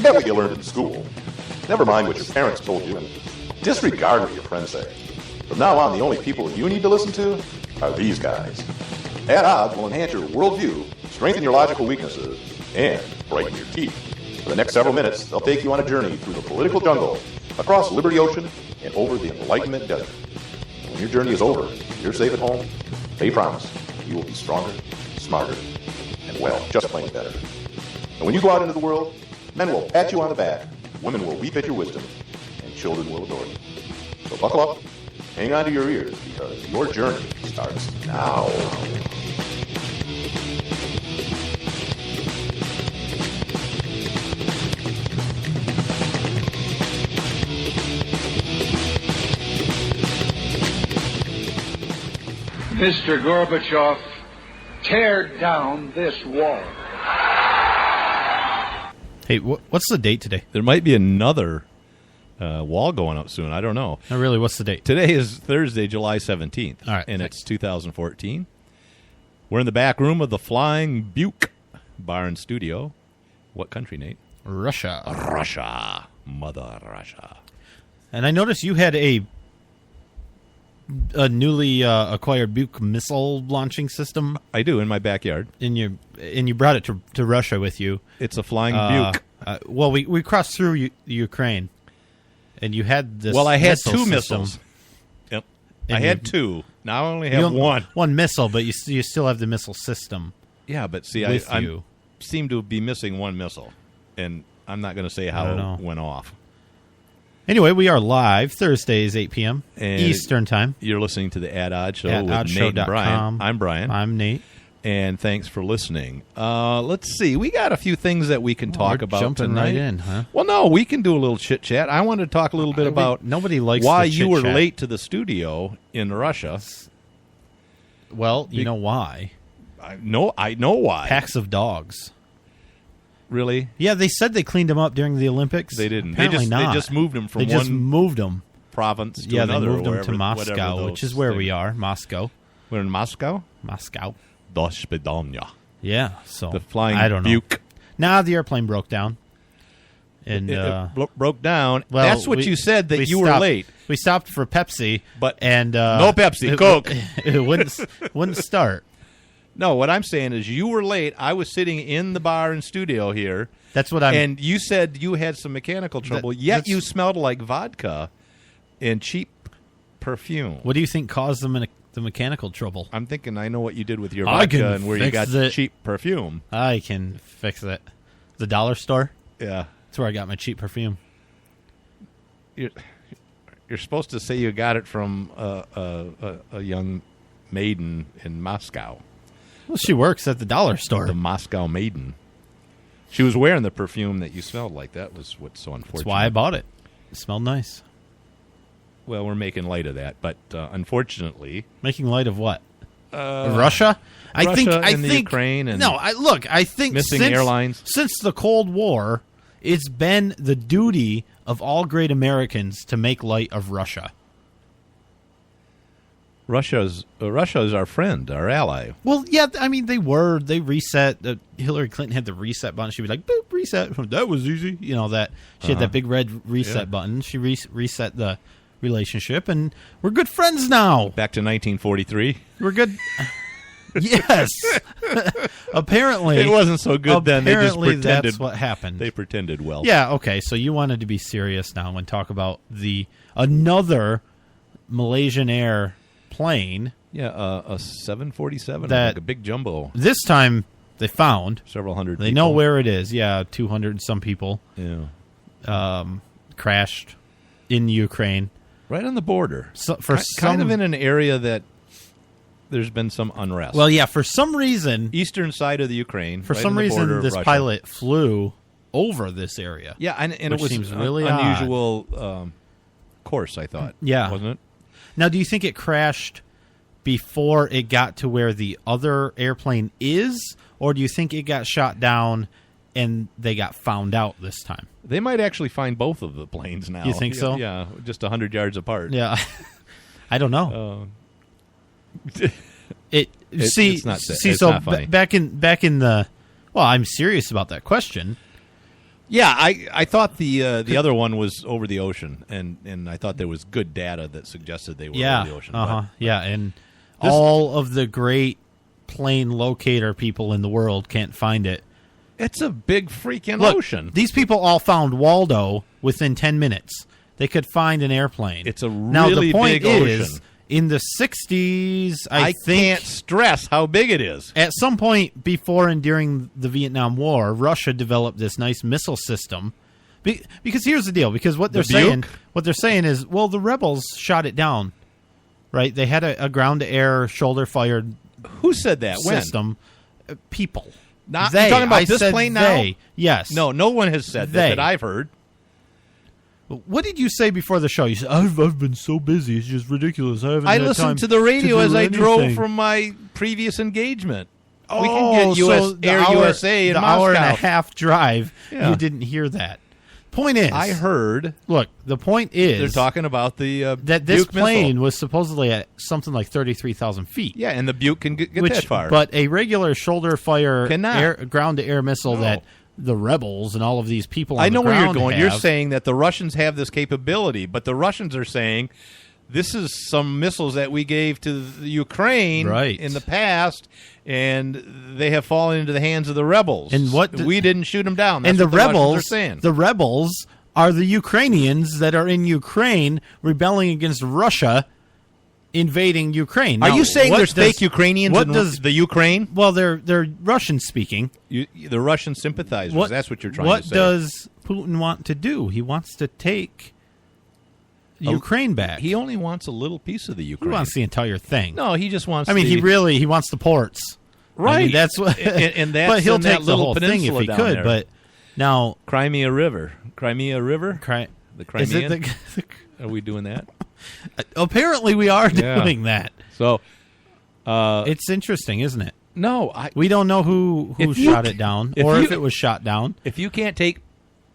Forget what you learned in school. Never mind what your parents told you, and disregard what your friends say. From now on, the only people you need to listen to are these guys. At Odds will enhance your worldview, strengthen your logical weaknesses, and brighten your teeth. For the next several minutes, they'll take you on a journey through the political jungle, across Liberty Ocean, and over the Enlightenment Desert. When your journey is over, you're safe at home, they promise you will be stronger, smarter, and, well, just plain better. And when you go out into the world, men will pat you on the back, women will weep at your wisdom, and children will adore you. So buckle up, hang on to your ears, because your journey starts now. Mr. Gorbachev, tear down this wall. Hey, what's the date today? There might be another wall going up soon. I don't know. Not really. What's the date? Today is Thursday, July 17th. All right. And it's 2014. We're in the back room of the Flying Buke Bar and Studio. What country, Nate? Russia. Russia. Mother Russia. And I noticed you had a newly acquired Buke missile launching system. I do, in my backyard. And you brought it to Russia with you. It's a Flying Buke. Well, we crossed through Ukraine, and you had this. Well, I had missile two system. missiles. Yep, I had two. Now I only have one. One missile, but you still have the missile system. Yeah, but see, I seem to be missing one missile, and I'm not going to say how it went off. Anyway, we are live Thursdays, 8 p.m. And Eastern Time. You're listening to the At Odd Show with Nate and Brian. I'm Brian. I'm Nate. And thanks for listening. Let's see. We got a few things that we can talk about jumping tonight. Right in, huh? Well, no, we can do a little chit-chat. I want to talk a little bit about nobody likes why the you were chit-chat. late to the studio in Russia. Well, you know why. I know why. Packs of dogs. Really? Yeah, they said they cleaned them up during the Olympics. They didn't. Apparently They just moved them from province to another. They moved them to Moscow, which is where we are. Moscow. We're in Moscow? Moscow. Do Spidanya. Yeah, so the Flying I don't know. Buke. Nah, the airplane broke down. And it broke down. Well, that's what you said, that you were late. We stopped for Pepsi, but no Pepsi, Coke. It wouldn't start. No, what I'm saying is you were late. I was sitting in the bar and studio here. That's what I'm... And you said you had some mechanical trouble, yet you smelled like vodka and cheap perfume. What do you think caused the mechanical trouble? I'm thinking I know what you did with your vodka and where you got cheap perfume. I can fix it. The dollar store? Yeah. That's where I got my cheap perfume. You're supposed to say you got it from a young maiden in Moscow. Well, she works at the dollar store. The Moscow maiden. She was wearing the perfume that you smelled like. That was what's so unfortunate. That's why I bought it. It smelled nice. Well, we're making light of that, but unfortunately... Making light of what? Russia? I think Ukraine and I think missing airlines. Since the Cold War, it's been the duty of all great Americans to make light of Russia. Russia is our friend, our ally. Well, yeah, I mean, they reset. Hillary Clinton had the reset button. She'd be like, boop, reset. That was easy. You know, that she had that big red reset button. She reset the relationship, and we're good friends now. Back to 1943. We're good. Yes. Apparently. It wasn't so good then. They just pretended. That's what happened. They pretended well. Yeah, okay, so you wanted to be serious now and talk about another Malaysian Air plane. Yeah, a 747, like a big jumbo. This time they found several hundred. They know where it is. Yeah, 200 and some people. Yeah, crashed in Ukraine, right on the border. So kind of in an area that there's been some unrest. Well, yeah, for some reason, eastern side of the Ukraine. For some reason, this pilot flew over this area. Yeah, and it was seems really unusual course. I thought. Yeah, wasn't it? Now, do you think it crashed before it got to where the other airplane is, or do you think it got shot down and they got found out this time? They might actually find both of the planes now. You think so? Yeah, just 100 yards apart. Yeah, I don't know. It's not funny. Back in the. Well, I'm serious about that question. Yeah, I thought the other one was over the ocean, and I thought there was good data that suggested they were over the ocean. Yeah, and all of the great plane locator people in the world can't find it. It's a big freaking Look, ocean. These people all found Waldo within 10 minutes. They could find an airplane. It's a now, really the point big is, ocean. In the 60s, I think... can't stress how big it is. At some point before and during the Vietnam War, Russia developed this nice missile system. Because here's the deal. Because what they're saying is, well, the rebels shot it down. Right? They had a ground-to-air, shoulder-fired Who said that? system. People. Not, they. You're talking about I this said plane they. now? Yes. No one has said that I've heard. What did you say before the show? You said, I've been so busy. It's just ridiculous. I listened to the radio as I drove from my previous engagement. We can get USA in the Moscow. hour and a half drive. Yeah. You didn't hear that. Point is, I heard. Look, the point is, they're talking about the that this Buick plane missile. was supposedly at something like 33,000 feet. Yeah, and the Buick can get that far. But a regular shoulder fire Cannot. ground to air missile that the rebels and all of these people on I know the where you're ground going. have, You're saying that the Russians have this capability, but the Russians are saying this is some missiles that we gave to the Ukraine in the past, and they have fallen into the hands of the rebels. And we didn't shoot them down. That's and the what the rebels Russians are saying. The rebels are the Ukrainians that are in Ukraine rebelling against Russia invading Ukraine. Are Now, you saying what there's does- fake Ukrainians what in does- the Ukraine? Well, they're Russian speaking. The Russian sympathizers. That's what you're trying to say. What does Putin want to do? He wants to take Ukraine back. He only wants a little piece of the Ukraine. He wants the entire thing. No, he just wants. I mean, he wants the ports. Right. I mean, that's what. and that's but he'll in that take the little whole thing if peninsula he down could. there. But now, Crimea River. The is it Crimean. Are we doing that? Apparently, we are doing that. So it's interesting, isn't it? No, we don't know who shot it down, or if it was shot down. If you can't take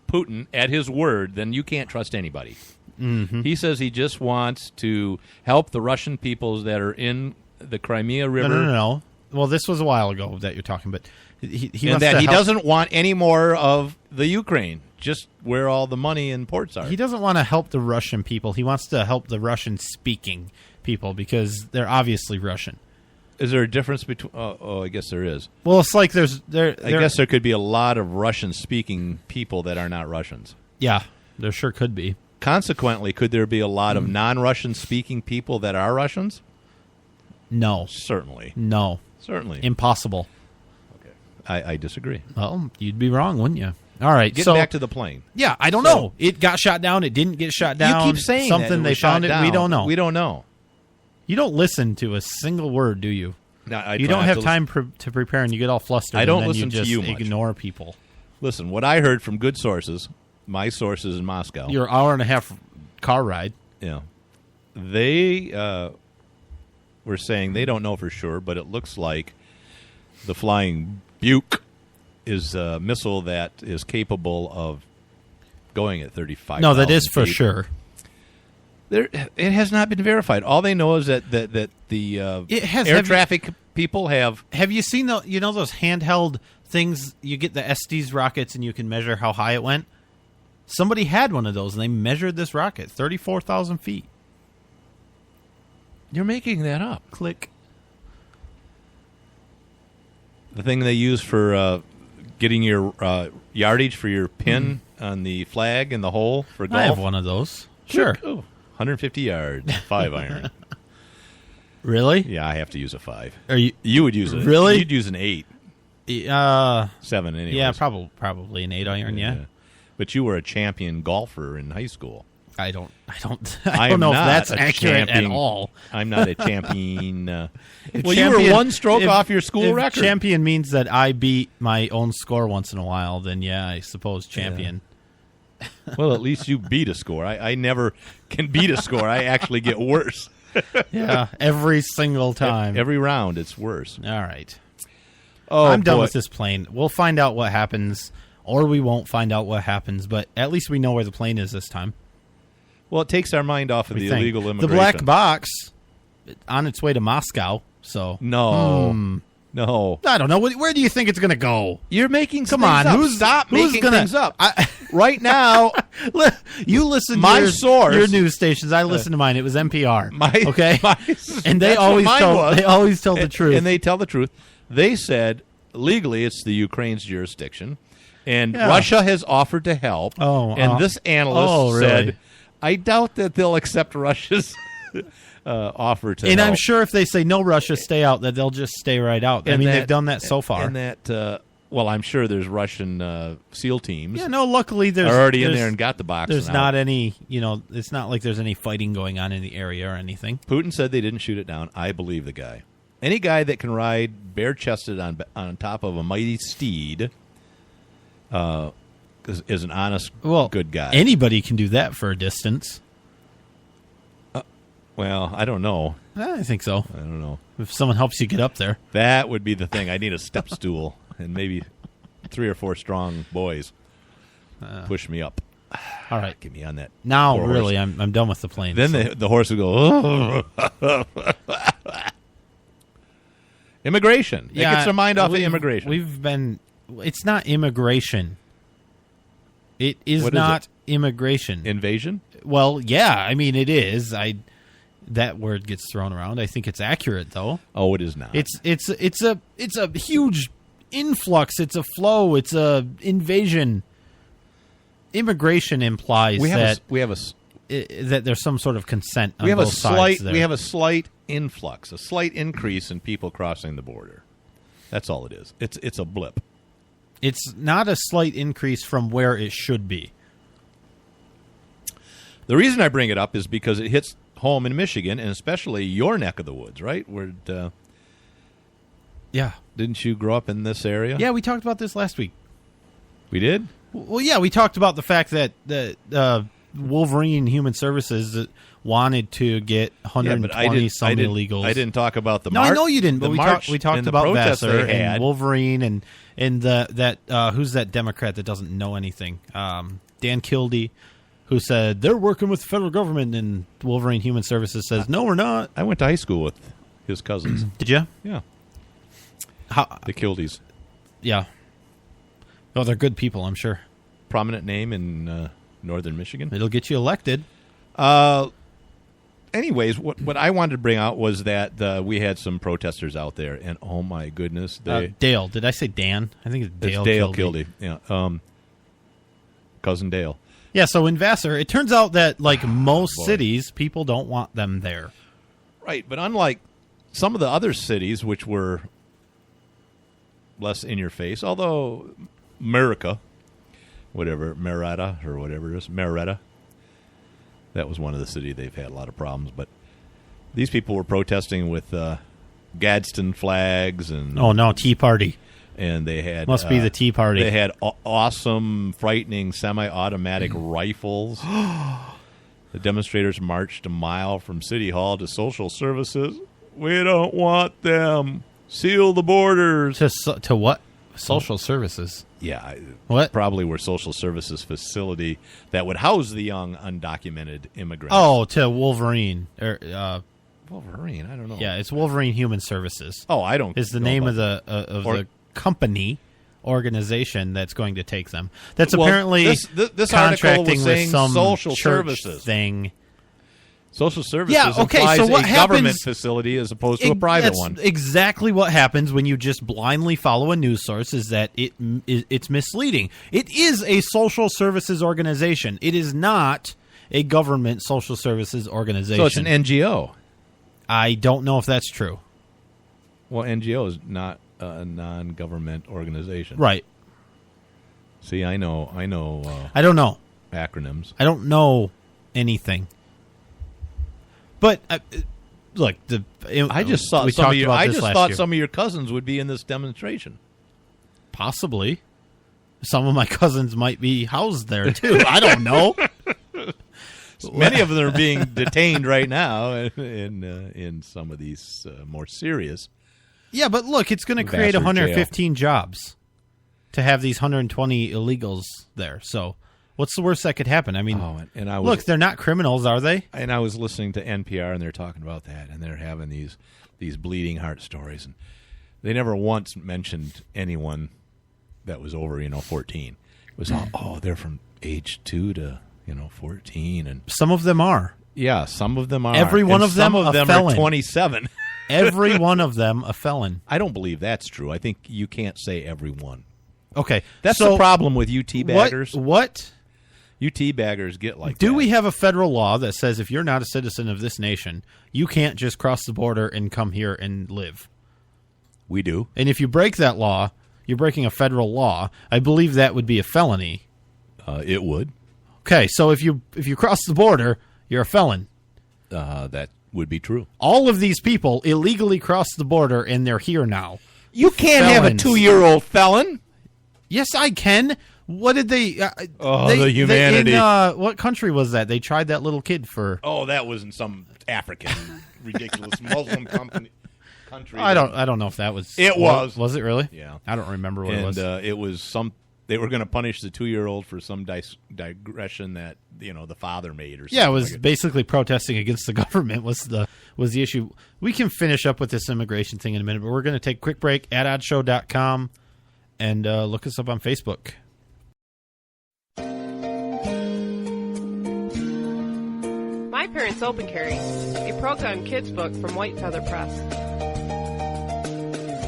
Putin at his word, then you can't trust anybody. Mm-hmm. He says he just wants to help the Russian peoples that are in the Crimea River. No. Well, this was a while ago that you're talking, but he and wants that to he help. doesn't want any more of the Ukraine, just where all the money and ports are. He doesn't want to help the Russian people. He wants to help the Russian-speaking people because they're obviously Russian. Is there a difference between? Oh, I guess there is. Well, it's like I guess there could be a lot of Russian-speaking people that are not Russians. Yeah, there sure could be. Consequently, could there be a lot of non-Russian-speaking people that are Russians? No. Certainly. No. Certainly. Impossible. Okay. I disagree. Well, you'd be wrong, wouldn't you? All right. Getting back to the plane. Yeah, I don't know. It got shot down. It didn't get shot down. You keep saying something that they found it. down. We don't know. We don't know. You don't listen to a single word, do you? No, you don't have time to prepare, and you get all flustered. I don't and then listen you just to you much. ignore people. Listen, what I heard from good sources, my sources in Moscow. Your hour and a half car ride. Yeah. They were saying they don't know for sure, but it looks like the flying Buick is a missile that is capable of going at 35,000 No, that is for feet. sure. It has not been verified. All they know is that the air traffic people have. Have you seen those handheld things? You get the Estes rockets and you can measure how high it went. Somebody had one of those and they measured this rocket 34,000 feet. You're making that up. Click. The thing they use for getting your yardage for your pin on the flag in the hole for golf. I have one of those. Sure. Ooh, 150 yards, 5-iron. Really? Yeah, I have to use a 5. You would use it. Really? You'd use an 8. 7 anyways. Yeah, probably an 8-iron. Yeah. But you were a champion golfer in high school. I don't know not if that's a accurate champion. at all. I'm not a champion. Well, champion, you were one stroke off your school record. Champion means that I beat my own score once in a while, then yeah, I suppose champion. Yeah. Well, at least you beat a score. I never can beat a score. I actually get worse. Yeah, every single time. Every round, it's worse. All right. Oh, I'm done boy. with this plane. We'll find out what happens, or we won't find out what happens, but at least we know where the plane is this time. Well, it takes our mind off of the illegal immigration. The black box on its way to Moscow, so... No. No. I don't know. Where do you think it's going to go? You're making Come things on, up. who's Stop making things up. Right now, you listen to my source, your news stations. I listened to mine. It was NPR. Okay, and they always tell the truth. And they tell the truth. They said legally it's the Ukraine's jurisdiction, and Russia has offered to help. And this analyst said, "I doubt that they'll accept Russia's." Offer to and help. I'm sure if they say no, Russia, stay out, that they'll just stay right out. I mean, they've done that so far. And that, well, I'm sure there's Russian SEAL teams. Yeah, no, luckily there's already in there and got the box. There's not any, it's not like there's any fighting going on in the area or anything. Putin said they didn't shoot it down. I believe the guy. Any guy that can ride bare-chested on top of a mighty steed is an honest, good guy. Anybody can do that for a distance. Well, I don't know. I think so. I don't know. If someone helps you get up there. That would be the thing. I need a step stool and maybe 3 or 4 strong boys push me up. All right. Get me on that. Now, really, I'm done with the plane. Then the horse would go, immigration. It gets their mind off of immigration. It's not immigration. It is not immigration. Invasion? Well, yeah. I mean, it is. That word gets thrown around. I think it's accurate, though. Oh, it is not. It's a huge influx. It's a flow. It's a invasion. Immigration implies that there's some sort of consent on both sides there. We have a slight influx, a slight increase in people crossing the border. That's all it is. It's a blip. It's not a slight increase from where it should be. The reason I bring it up is because it hits home in Michigan, and especially your neck of the woods, right? Where, yeah. Didn't you grow up in this area? Yeah, we talked about this last week. We did? Well, yeah, we talked about the fact that Wolverine Human Services wanted to get 120-some illegals. I didn't talk about the march. No, I know you didn't, but we talked about Vassar and Wolverine and who's that Democrat that doesn't know anything? Dan Kildee, who said they're working with the federal government, and Wolverine Human Services says, no, we're not. I went to high school with his cousins. Did you? Yeah. The Kildees. Yeah. Oh, they're good people, I'm sure. Prominent name in northern Michigan. It'll get you elected. Anyways, what I wanted to bring out was that we had some protesters out there, and oh my goodness, Dale. Did I say Dan? I think it's Dale. It's Dale Kildee. Yeah. Cousin Dale. Yeah. So in Vassar, it turns out that like most cities, people don't want them there. Right, but unlike some of the other cities, which were less in your face, although Marietta, or whatever it is, Marietta. That was one of the cities they've had a lot of problems, but these people were protesting with Gadsden flags and Tea Party, and they had must be the Tea Party. They had awesome, frightening semi-automatic rifles. The demonstrators marched a mile from City Hall to social services. We don't want them. Seal the borders. To what? Social services. Yeah. What? Probably were social services facility that would house the young undocumented immigrants. Oh, to Wolverine. Wolverine? I don't know. Yeah, it's Wolverine Human Services. Oh, I don't. Is the name of the company organization that's going to take them. That's apparently this contracting with some social church services thing. Social services implies so what a happens, government facility as opposed to a private one. Exactly what happens when you just blindly follow a news source is that it's misleading. It is a social services organization. It is not a government social services organization. So it's an NGO. I don't know if that's true. Well, NGO is not a non-government organization. Right. See, I know. I don't know. Acronyms. I don't know anything. But look, I just saw some of your. I just thought some of your cousins would be in this demonstration. Possibly, some of my cousins might be housed there too. I don't know. Many of them are being detained right now in some of these more serious. Yeah, but look, it's going to create 115 jobs to have these 120 illegals there. So. What's the worst that could happen? I mean, look, they're not criminals, are they? And I was listening to NPR, and they're talking about that, and they're having these bleeding heart stories. And They never once mentioned anyone that was over, 14. It was all, they're from age 2 to, 14. And some of them are. Yeah, some of them are. Every one of them a felon. Are 27. Every one of them a felon. I don't believe that's true. I think you can't say every one. Okay. That's the problem with UT baggers. What? UT baggers get like that. Do we have a federal law that says if you're not a citizen of this nation, you can't just cross the border and come here and live? We do. And if you break that law, you're breaking a federal law. I believe that would be a felony. It would. Okay, so if you cross the border, you're a felon. That would be true. All of these people illegally crossed the border, and they're here now. You can't have a 2-year-old felon. Yes, I can. What did they... the humanity. What country was that? They tried that little kid for... Oh, that was in some African ridiculous Muslim country. I don't know if that was... It was. Was it really? Yeah. I don't remember what it was. And it was some... They were going to punish the 2-year-old for some digression that the father made or something. Yeah, it was basically protesting against the government was the issue. We can finish up with this immigration thing in a minute, but we're going to take a quick break at oddshow.com and look us up on Facebook. My Parents Open Carry, a program kids book from White Feather Press.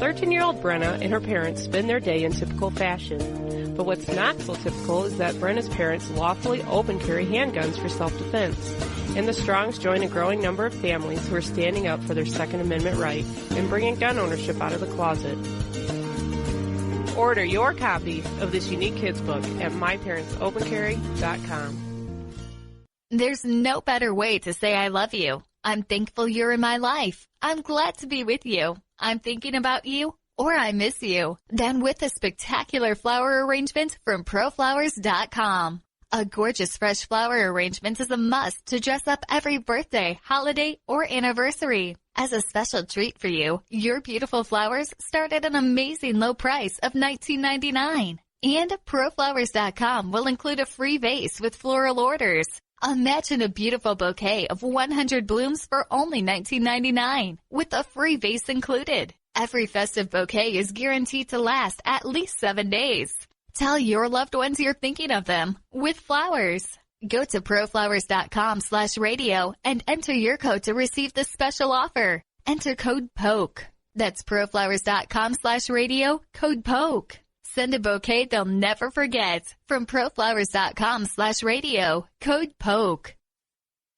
13-year-old Brenna and her parents spend their day in typical fashion. But what's not so typical is that Brenna's parents lawfully open carry handguns for self-defense. And the Strongs join a growing number of families who are standing up for their Second Amendment right and bringing gun ownership out of the closet. Order your copy of this unique kids book at myparentsopencarry.com. There's no better way to say I love you. I'm thankful you're in my life. I'm glad to be with you. I'm thinking about you, or I miss you. Then with a spectacular flower arrangement from proflowers.com. A gorgeous fresh flower arrangement is a must to dress up every birthday, holiday, or anniversary. As a special treat for you, your beautiful flowers start at an amazing low price of $19.99. And proflowers.com will include a free vase with floral orders. Imagine a beautiful bouquet of 100 blooms for only $19.99 with a free vase included. Every festive bouquet is guaranteed to last at least 7 days. Tell your loved ones you're thinking of them with flowers. Go to proflowers.com/radio and enter your code to receive this special offer. Enter code POKE. That's proflowers.com/radio, code POKE. Send a bouquet they'll never forget. From proflowers.com/radio, code POKE.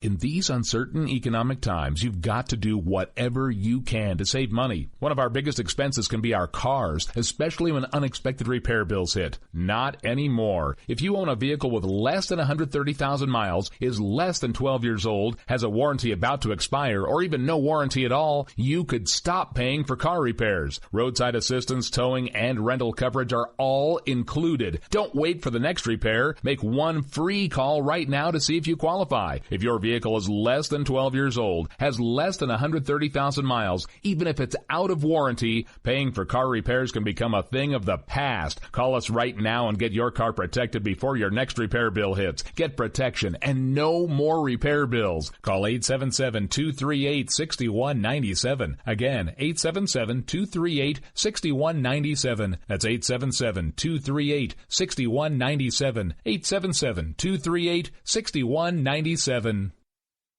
In these uncertain economic times, you've got to do whatever you can to save money. One of our biggest expenses can be our cars, especially when unexpected repair bills hit. Not anymore. If you own a vehicle with less than 130,000 miles, is less than 12 years old, has a warranty about to expire, or even no warranty at all, you could stop paying for car repairs. Roadside assistance, towing, and rental coverage are all included. Don't wait for the next repair. Make one free call right now to see if you qualify. If your vehicle is less than 12 years old, has less than 130,000 miles, even if it's out of warranty, paying for car repairs can become a thing of the past. Call us right now and get your car protected before your next repair bill hits. Get protection and no more repair bills. Call 877-238-6197. Again, 877-238-6197. That's 877-238-6197. 877-238-6197.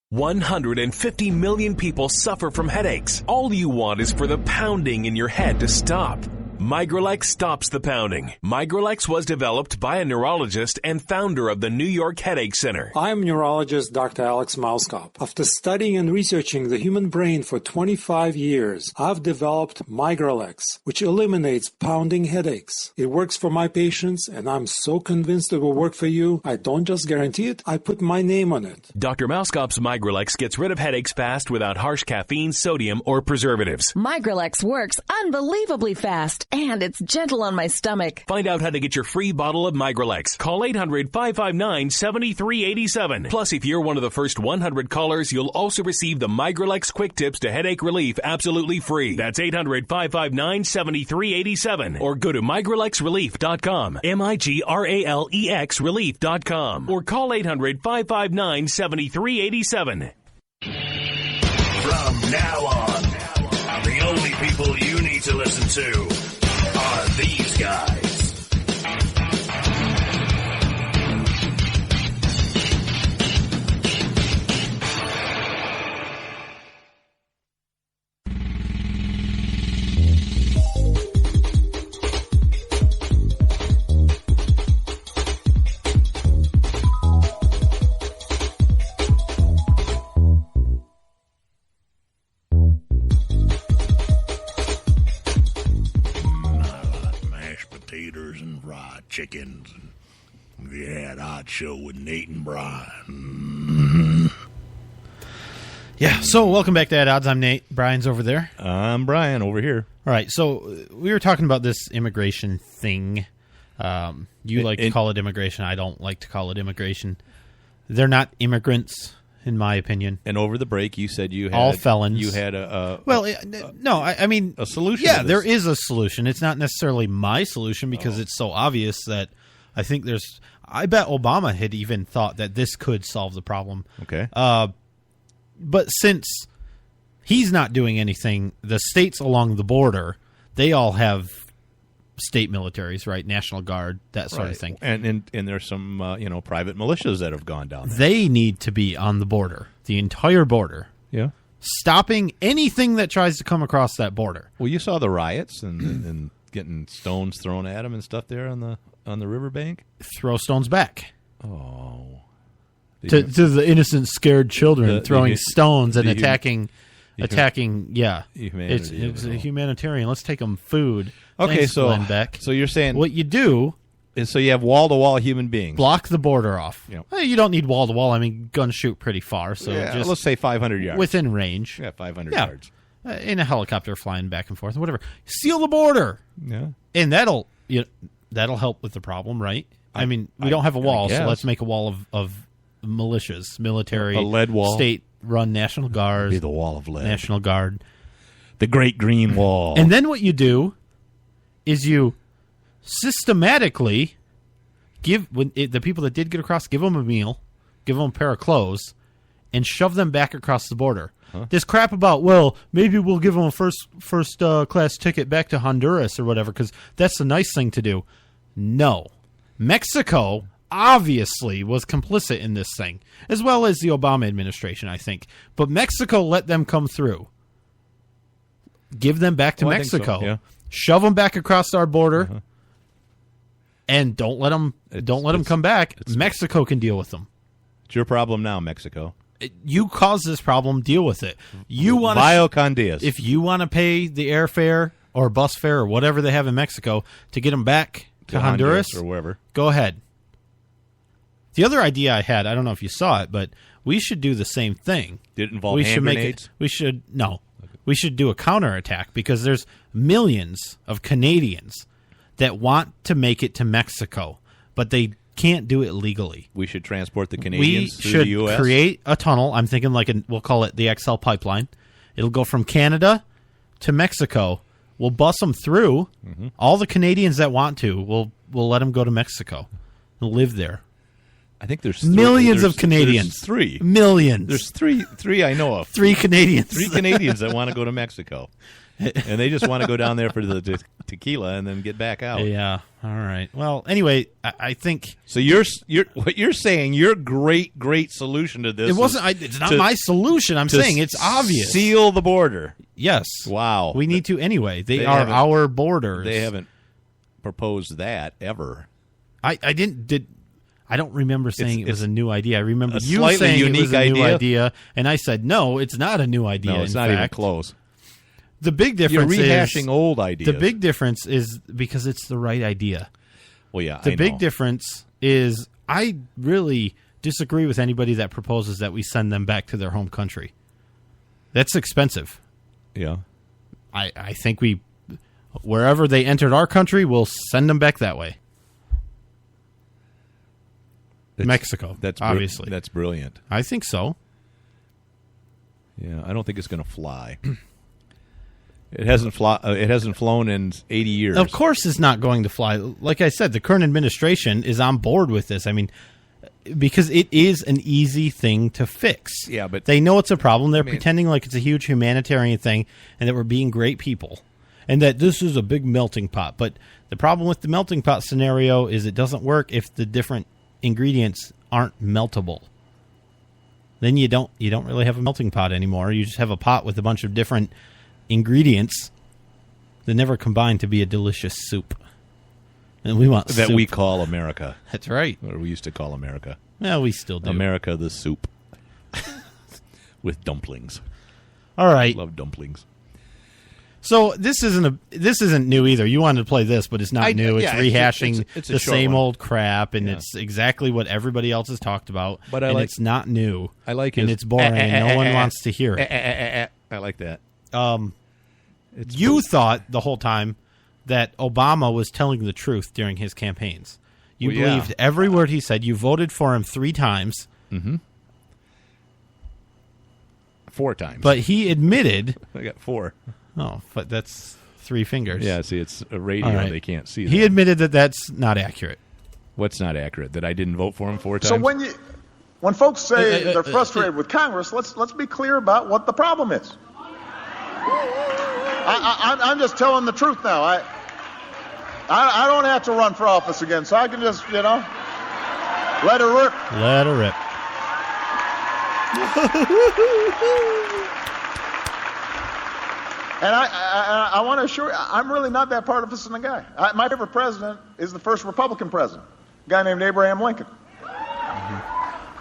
150 million people suffer from headaches. All you want is for the pounding in your head to stop. Migralex stops the pounding. Migralex was developed by a neurologist and founder of the New York Headache Center. I'm neurologist Dr. Alex Mauskop. After studying and researching the human brain for 25 years, I've developed Migralex, which eliminates pounding headaches. It works for my patients, and I'm so convinced it will work for you. I don't just guarantee it, I put my name on it. Dr. Mauskop's Migralex gets rid of headaches fast without harsh caffeine, sodium, or preservatives. Migralex works unbelievably fast. And it's gentle on my stomach. Find out how to get your free bottle of Migralex. Call 800-559-7387. Plus, if you're one of the first 100 callers, you'll also receive the Migralex Quick Tips to Headache Relief absolutely free. That's 800-559-7387. Or go to migralexrelief.com. MIGRALEX relief.com. Or call 800-559-7387. From now on, the only people you need to listen to are these guys. Chickens. Yeah, the Odd Show with Nate and Brian. Yeah, so welcome back to At Odds. I'm Nate. Brian's over there. I'm Brian over here. All right, so we were talking about this immigration thing. You like to call it immigration. I don't like to call it immigration. They're not immigrants, in my opinion. And over the break, you said you had all felons. You had I mean a solution. Yeah, to there is a solution. It's not necessarily my solution because it's so obvious that I think there's. I bet Obama had even thought that this could solve the problem. Okay, but since he's not doing anything, the states along the border, they all have state militaries, right? National Guard, that sort of thing. And there's some private militias that have gone down there. They need to be on the border, the entire border. Yeah. Stopping anything that tries to come across that border. Well, you saw the riots and getting stones thrown at them and stuff there on the riverbank. Throw stones back. Oh. To the innocent, scared children throwing stones and attacking. Yeah, it's a humanitarian. Let's take them food. Okay, Thanks, so Glenn Beck. So you're saying what you do is so you have wall-to-wall human beings. Block the border off. Yep. Well, you don't need wall-to-wall. I mean, guns shoot pretty far, so just let's say 500 yards. Within range. Yeah, 500 yards. In a helicopter flying back and forth, whatever. Seal the border. Yeah, and that'll help with the problem, right? I mean, we don't have a wall, so let's make a wall of militias, military, a lead wall, state-run National Guard, be the wall of lead, National Guard, the Great Green Wall. And then what you do is you systematically give the people that did get across, give them a meal, give them a pair of clothes, and shove them back across the border. Huh? This crap about, well, maybe we'll give them a first class ticket back to Honduras or whatever, because that's the nice thing to do. No. Mexico obviously was complicit in this thing, as well as the Obama administration, I think. But Mexico let them come through. Give them back to Mexico. I think so, yeah. Shove them back across our border, and don't let them come back. Mexico can deal with them. It's your problem now, Mexico. You caused this problem. Deal with it. You want Vio con Dios. If you want to pay the airfare or bus fare or whatever they have in Mexico to get them back to Honduras or wherever, go ahead. The other idea I had, I don't know if you saw it, but we should do the same thing. Did it involve hand grenades? We should do a counterattack because there's millions of Canadians that want to make it to Mexico, but they can't do it legally. We should transport the Canadians through the U.S.? We should create a tunnel. I'm thinking we'll call it the XL pipeline. It'll go from Canada to Mexico. We'll bus them through. Mm-hmm. All the Canadians that want to, we'll let them go to Mexico and live there. I think there's millions of Canadians. Three millions. There's three I know of. Three Canadians. Three Canadians that want to go to Mexico, and they just want to go down there for the tequila and then get back out. Yeah. All right. Well, anyway, I think so. What you're saying. Your great solution to this. It wasn't. It's not my solution. I'm saying it's obvious. Seal the border. Yes. Wow. We need to anyway. They are our borders. They haven't proposed that ever. I don't remember saying it was a new idea. I remember you saying it was a new idea, and I said, no, it's not a new idea. No, it's not even close. The big difference You're rehashing old ideas. The big difference is because it's the right idea. Well, yeah, The big difference is I really disagree with anybody that proposes that we send them back to their home country. That's expensive. Yeah. I think wherever they entered our country, we'll send them back that way. Mexico, obviously. That's brilliant. I think so. Yeah, I don't think it's going to fly. It hasn't flown in 80 years. Of course it's not going to fly. Like I said, the current administration is on board with this. I mean, because it is an easy thing to fix. Yeah, but they know it's a problem. They're pretending like it's a huge humanitarian thing and that we're being great people. and that this is a big melting pot. But the problem with the melting pot scenario is it doesn't work if the different ingredients aren't meltable. Then you don't really have a melting pot anymore. You just have a pot with a bunch of different ingredients that never combine to be a delicious soup. And we want that soup. we call America. That's right. Or we used to call America. Well, we still do. America the soup. With dumplings. All right. Love dumplings. So this isn't new either. You wanted to play this, but it's not new. It's rehashing it's a the short same one. old crap, and it's exactly what evereverybody else has talked about. But it's not new. I like and his, it's boring, and no one wants to hear it. I like that. You thought the whole time that Obama was telling the truth during his campaigns. You believed every word he said. You voted for him 3 times. Mm-hmm. 4 times. But he admitted... I got 4. Oh, but that's 3 fingers. Yeah, see, it's a radio. Right. They can't see that. He admitted that that's not accurate. What's not accurate? That I didn't vote for him 4 times? So when folks say they're frustrated with Congress, let's be clear about what the problem is. I'm just telling the truth now. I don't have to run for office again, so I can just, let her rip. Let her rip. And I want to assure you, I'm really not that partisan a guy. My favorite president is the first Republican president, a guy named Abraham Lincoln.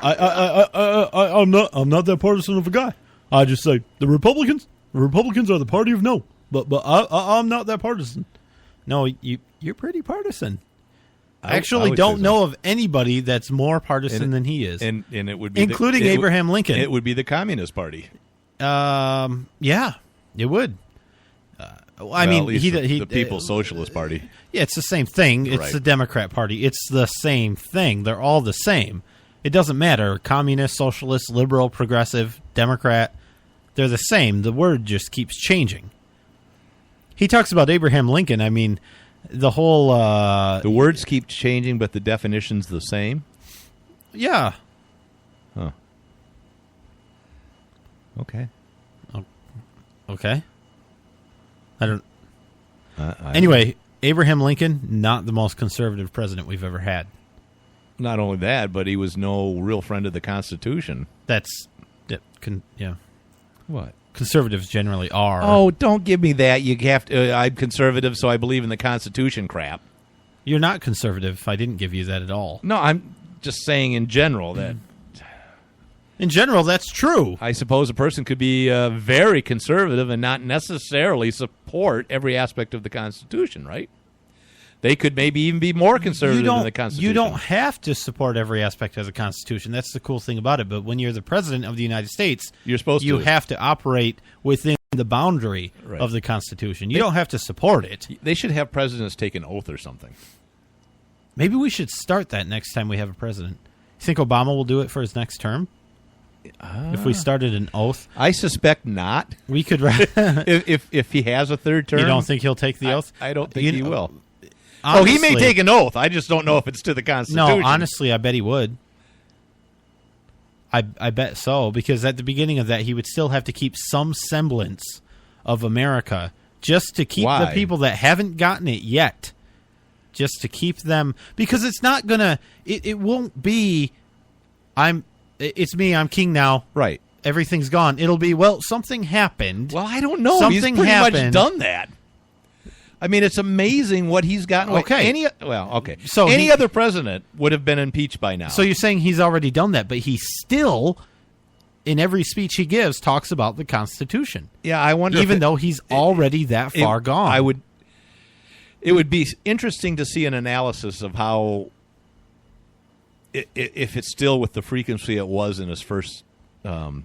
I'm not that partisan of a guy. I just say the Republicans are the party of no. But I'm not that partisan. No, you're pretty partisan. I actually don't know of anybody that's more partisan than he is, and it would be including Abraham Lincoln. It would be the Communist Party. Yeah, it would. I mean, the People's Socialist Party. Yeah, it's the same thing. It's right. the Democrat Party. It's the same thing. They're all the same. It doesn't matter. Communist, socialist, liberal, progressive, Democrat. They're the same. The word just keeps changing. He talks about Abraham Lincoln. I mean, the whole... the words keep changing, but the definition's the same? Yeah. Huh. Okay. Okay. I don't... Anyway, Abraham Lincoln, not the most conservative president we've ever had. Not only that, but he was no real friend of the Constitution. Yeah. What? Conservatives generally are. Oh, don't give me that. You have to. I'm conservative, so I believe in the Constitution crap. You're not conservative. I didn't give you that at all. No, I'm just saying in general that... In general, that's true. I suppose a person could be very conservative and not necessarily support every aspect of the Constitution, right? They could maybe even be more conservative than the Constitution. You don't have to support every aspect of the Constitution. That's the cool thing about it. But when you're the president of the United States, you're supposed you have to operate within the boundary of the Constitution. You don't have to support it. They should have presidents take an oath or something. Maybe we should start that next time we have a president. You think Obama will do it for his next term? If we started an oath? I suspect not. We could... if he has a third term. You don't think he'll take the oath? I don't think he will. Honestly, he may take an oath. I just don't know if it's to the Constitution. No, honestly, I bet he would. I bet so, because at the beginning of that, he would still have to keep some semblance of America just to keep the people that haven't gotten it yet, just to keep them, because it's not going to, it won't be, it's me, I'm king now. Right. Everything's gone. It'll be, well, something happened. Well, I don't know. Something He's pretty happened. much done that. I mean, it's amazing what he's gotten. Okay. So any other president would have been impeached by now. So you're saying he's already done that, but he still, in every speech he gives, talks about the Constitution. Yeah, I wonder. Even though he's already that far gone. It would be interesting to see an analysis of how, if it's still with the frequency it was in his first term.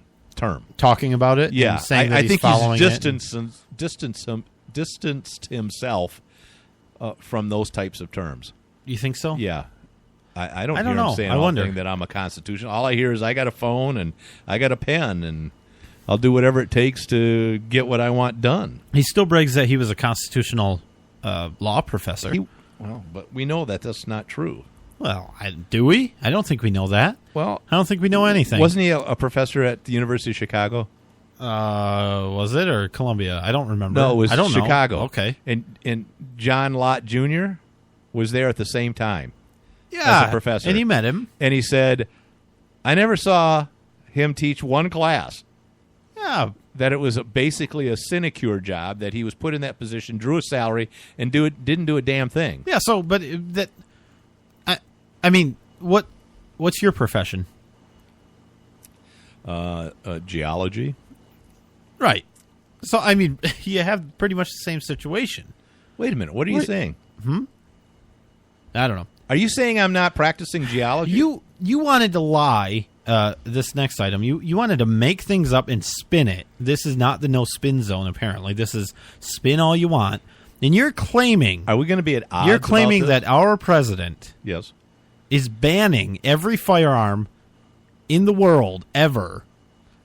Talking about it? Yeah. And saying that I think following he's distanced himself from those types of terms. You think so? Yeah. I don't hear know. him saying I wonder. that I'm a constitution. All I hear is I got a phone and I got a pen and I'll do whatever it takes to get what I want done. He still brags that he was a constitutional law professor. But we know that that's not true. Well, do we? I don't think we know that. Well, I don't think we know anything. Wasn't he a professor at the University of Chicago? Was it or Columbia? I don't remember. No, it was I don't Chicago. know. Okay. And John Lott Jr. was there at the same time. Yeah. As a professor. And he met him. And he said, I never saw him teach one class. Yeah. That it was basically a sinecure job, that he was put in that position, drew a salary, and didn't do a damn thing. Yeah, so, but that... I mean, what's your profession? Geology. Right. So, I mean, you have pretty much the same situation. Wait a minute. What are you saying? I don't know. Are you saying I'm not practicing geology? You wanted to lie, this next item. You wanted to make things up and spin it. This is not the no spin zone, apparently. This is spin all you want. And you're claiming... Are we going to be at odds? You're claiming that our president... Yes. ...is banning every firearm in the world ever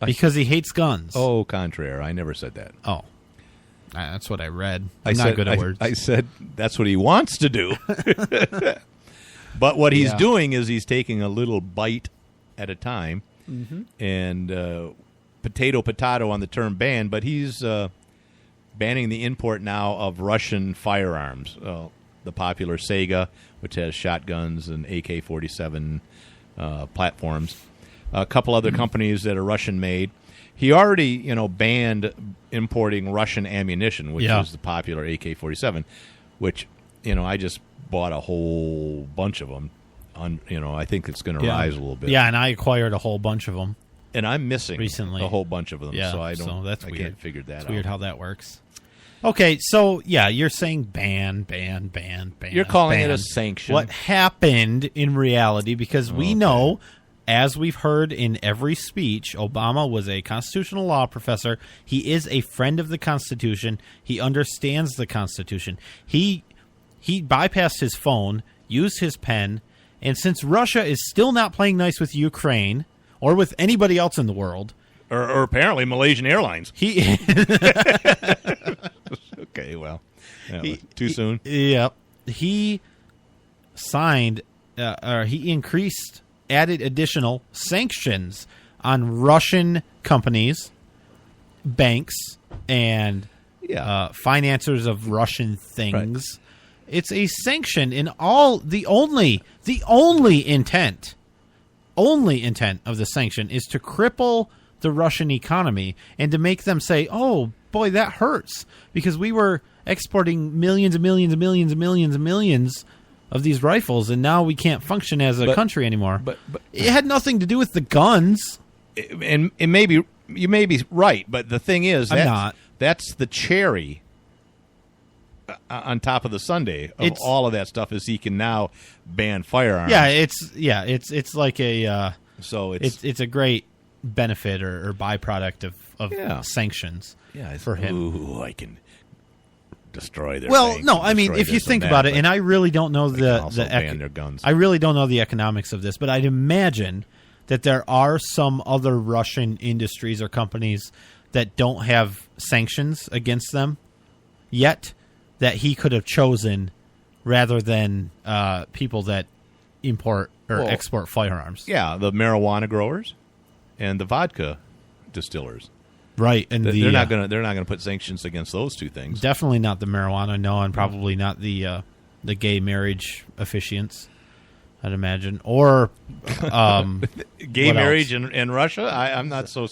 because he hates guns. Oh, contraire. I never said that. Oh. That's what I read. I'm not good at words. I said that's what he wants to do. But what he's doing is he's taking a little bite at a time and potato on the term ban, but he's banning the import now of Russian firearms. The popular Sega, which has shotguns and AK47 platforms. A couple other companies that are Russian-made. He already, banned importing Russian ammunition, which is the popular AK-47, which, I just bought a whole bunch of them. I think it's going to rise a little bit. Yeah, and I acquired a whole bunch of them. And I'm missing recently a whole bunch of them, so I don't. So that's I weird. can't figure that out. It's weird how that works. Okay, so you're saying ban. You're calling it a sanction. What happened in reality? Because we know, as we've heard in every speech, Obama was a constitutional law professor. He is a friend of the Constitution. He understands the Constitution. He bypassed his phone, used his pen, and since Russia is still not playing nice with Ukraine or with anybody else in the world, or apparently Malaysian Airlines, he okay, well, too soon. Yep, he signed or he increased. Added additional sanctions on Russian companies, banks, and financiers of Russian things. Right. It's a sanction in all. The only intent of the sanction is to cripple the Russian economy and to make them say, "Oh boy, that hurts," because we were exporting millions and millions and millions and millions and millions of these rifles, and now we can't function as a country anymore. But it had nothing to do with the guns. And you may be right, but the thing is, that's the cherry on top of the sundae of all of that stuff. Is he can now ban firearms? It's like a it's a great benefit or byproduct of sanctions for him. Ooh, I can destroy their banks, no, I mean, if you think about it, and I really don't know ban their guns. I really don't know the economics of this, but I'd imagine that there are some other Russian industries or companies that don't have sanctions against them yet that he could have chosen rather than people that import or export firearms. Yeah, the marijuana growers and the vodka distillers. Right, and they're not going to put sanctions against those two things. Definitely not the marijuana, no, and probably not the gay marriage officiants, I'd imagine, or gay marriage in Russia. I'm not so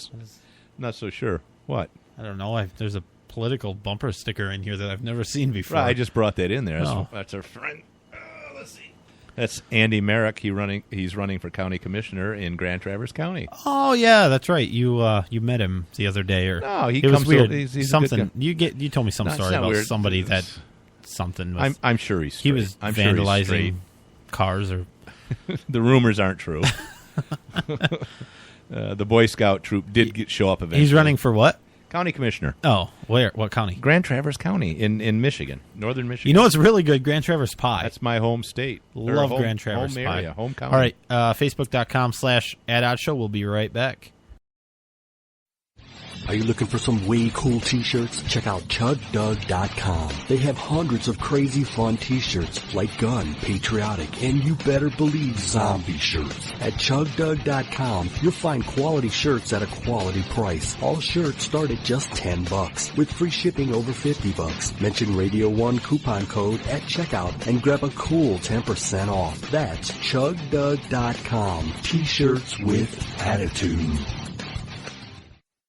sure. What? I don't know. There's a political bumper sticker in here that I've never seen before. Right, I just brought that in there. That's our friend. Let's see. That's Andy Merrick. He's running for county commissioner in Grand Traverse County. Oh yeah, that's right. You met him the other day, or no? It was weird. He's something you told me some story about weird. Somebody that something. Was, I'm sure he's straight. He was vandalizing cars, or the rumors aren't true. The Boy Scout troop did show up eventually. He's running for what? County commissioner. Oh, where? What county? Grand Traverse County in Michigan, northern Michigan. You know what's really good? Grand Traverse pie. That's my home state. Love Grand Traverse home pie. Area, home county. All right, Facebook.com/@oddshow. We'll be right back. Are you looking for some way cool t-shirts? Check out ChugDoug.com. They have hundreds of crazy fun t-shirts like gun, patriotic, and you better believe zombie shirts. At ChugDoug.com, you'll find quality shirts at a quality price. All shirts start at just $10 with free shipping over $50. Mention Radio 1 coupon code at checkout and grab a cool 10% off. That's ChugDoug.com. T-shirts with attitude.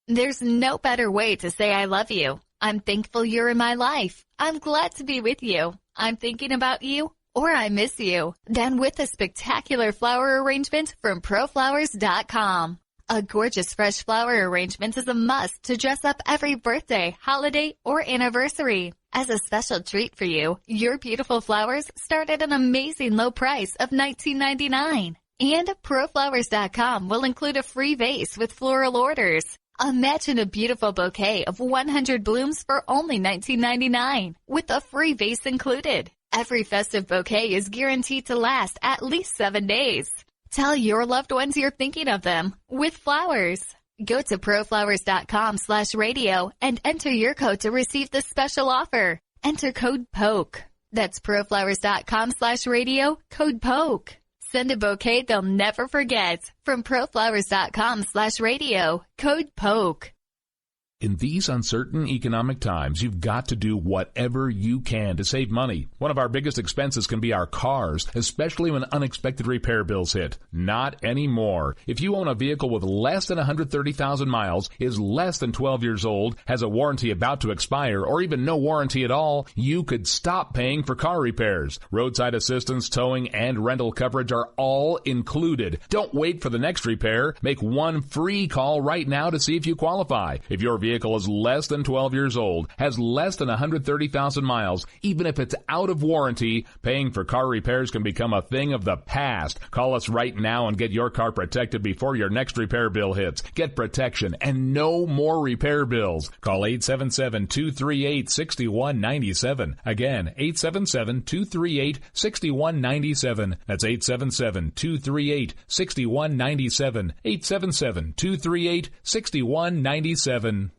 There's no better way to say I love you. I'm thankful you're in my life. I'm glad to be with you. I'm thinking about you, or I miss you. Then with a spectacular flower arrangement from ProFlowers.com. A gorgeous fresh flower arrangement is a must to dress up every birthday, holiday, or anniversary. As a special treat for you, your beautiful flowers start at an amazing low price of $19.99. And ProFlowers.com will include a free vase with floral orders. Imagine a beautiful bouquet of 100 blooms for only $19.99, with a free vase included. Every festive bouquet is guaranteed to last at least 7 days. Tell your loved ones you're thinking of them with flowers. Go to proflowers.com/radio and enter your code to receive this special offer. Enter code POKE. That's proflowers.com/radio, code POKE. Send a bouquet they'll never forget from proflowers.com/radio, code POKE. In these uncertain economic times, you've got to do whatever you can to save money. One of our biggest expenses can be our cars, especially when unexpected repair bills hit. Not anymore. If you own a vehicle with less than 130,000 miles, is less than 12 years old, has a warranty about to expire, or even no warranty at all, you could stop paying for car repairs. Roadside assistance, towing, and rental coverage are all included. Don't wait for the next repair. Make one free call right now to see if you qualify. If your vehicle is less than 12 years old, has less than 130,000 miles, even if it's out of warranty, paying for car repairs can become a thing of the past. Call us right now and get your car protected before your next repair bill hits. Get protection and no more repair bills. Call 877-238-6197. Again, 877-238-6197. That's 877-238-6197. 877-238-6197.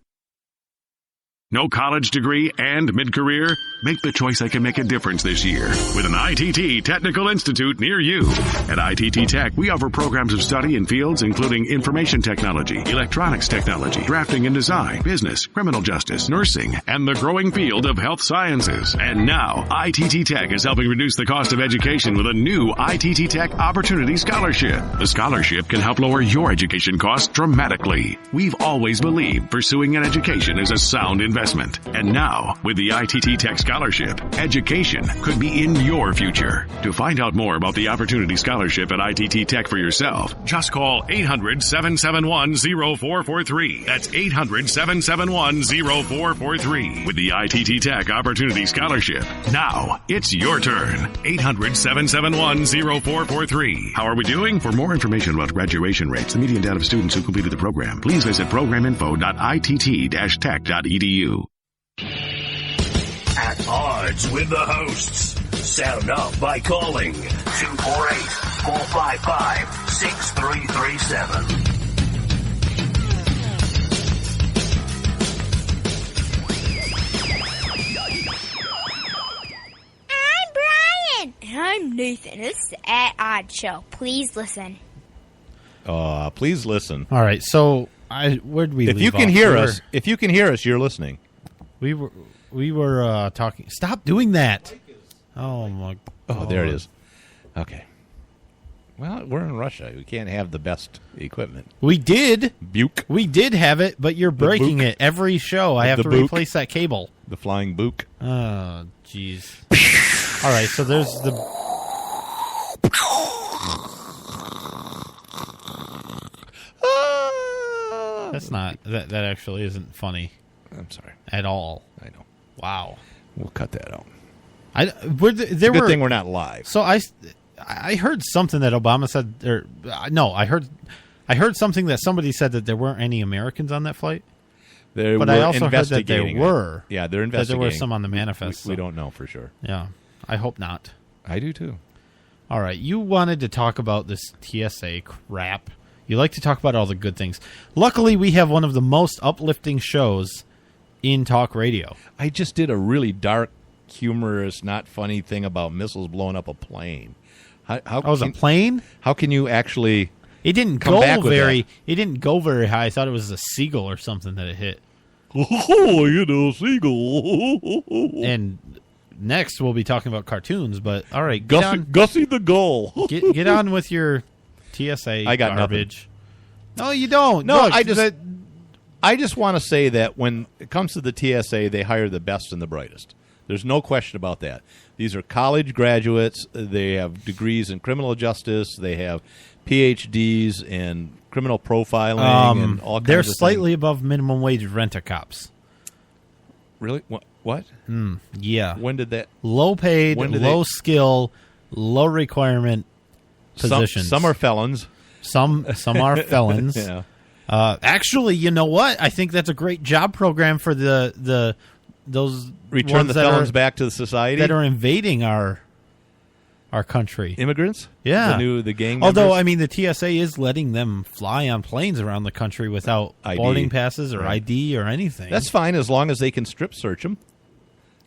No college degree and mid-career? Make the choice that can make a difference this year with an ITT Technical Institute near you. At ITT Tech, we offer programs of study in fields including information technology, electronics technology, drafting and design, business, criminal justice, nursing, and the growing field of health sciences. And now, ITT Tech is helping reduce the cost of education with a new ITT Tech Opportunity Scholarship. The scholarship can help lower your education costs dramatically. We've always believed pursuing an education is a sound investment. And now, with the ITT Tech Scholarship, education could be in your future. To find out more about the Opportunity Scholarship at ITT Tech for yourself, just call 800-771-0443. That's 800-771-0443. With the ITT Tech Opportunity Scholarship. Now, it's your turn. 800-771-0443. How are we doing? For more information about graduation rates, the median data of students who completed the program, please visit programinfo.itt-tech.edu. At odds with the hosts. Sound off by calling 248-455-6337. And I'm Nathan. This is the At Odd Show. Please listen. Please listen. All right, so where'd we? If you can hear us, you're listening. We were talking. Stop doing that! Oh my! Oh, there it is. Okay. Well, we're in Russia. We can't have the best equipment. We did. Buke. We did have it, but you're breaking it every show. I have to replace that cable. The flying buke. Oh, jeez. All right, so there's the. That's not. That actually isn't funny. I'm sorry. At all. I know. Wow. We'll cut that out. Good thing we're not live. So I heard something that Obama said. I heard something that somebody said that there weren't any Americans on that flight. But I also heard that there were. Yeah, they're investigating. That there were some on the manifest. We don't know for sure. Yeah, I hope not. I do too. All right, you wanted to talk about this TSA crap. You like to talk about all the good things. Luckily, we have one of the most uplifting shows in talk radio. I just did a really dark, humorous, not funny thing about missiles blowing up a plane. How was a plane? How can you actually? It didn't come go back with very. that? It didn't go very high. I thought it was a seagull or something that it hit. Oh, seagull. And next we'll be talking about cartoons. But all right, Gussie the gull. get on with your TSA. I got garbage. No, you don't. No, Look, I just want to say that when it comes to the TSA, they hire the best and the brightest. There's no question about that. These are college graduates. They have degrees in criminal justice. They have PhDs in criminal profiling and all kinds they're of things. slightly above minimum wage rent-a-cops. Really? What? Yeah. When did that? Low paid, low skill, low requirement positions. Some are felons. Some are felons. Yeah. Actually, you know what? I think that's a great job program for those Return ones the that felons are, back to the society that are invading our country. Immigrants? Yeah. The gang Although, members? I mean, the TSA is letting them fly on planes around the country without ID. boarding passes or Right. ID or anything. That's fine as long as they can strip search them.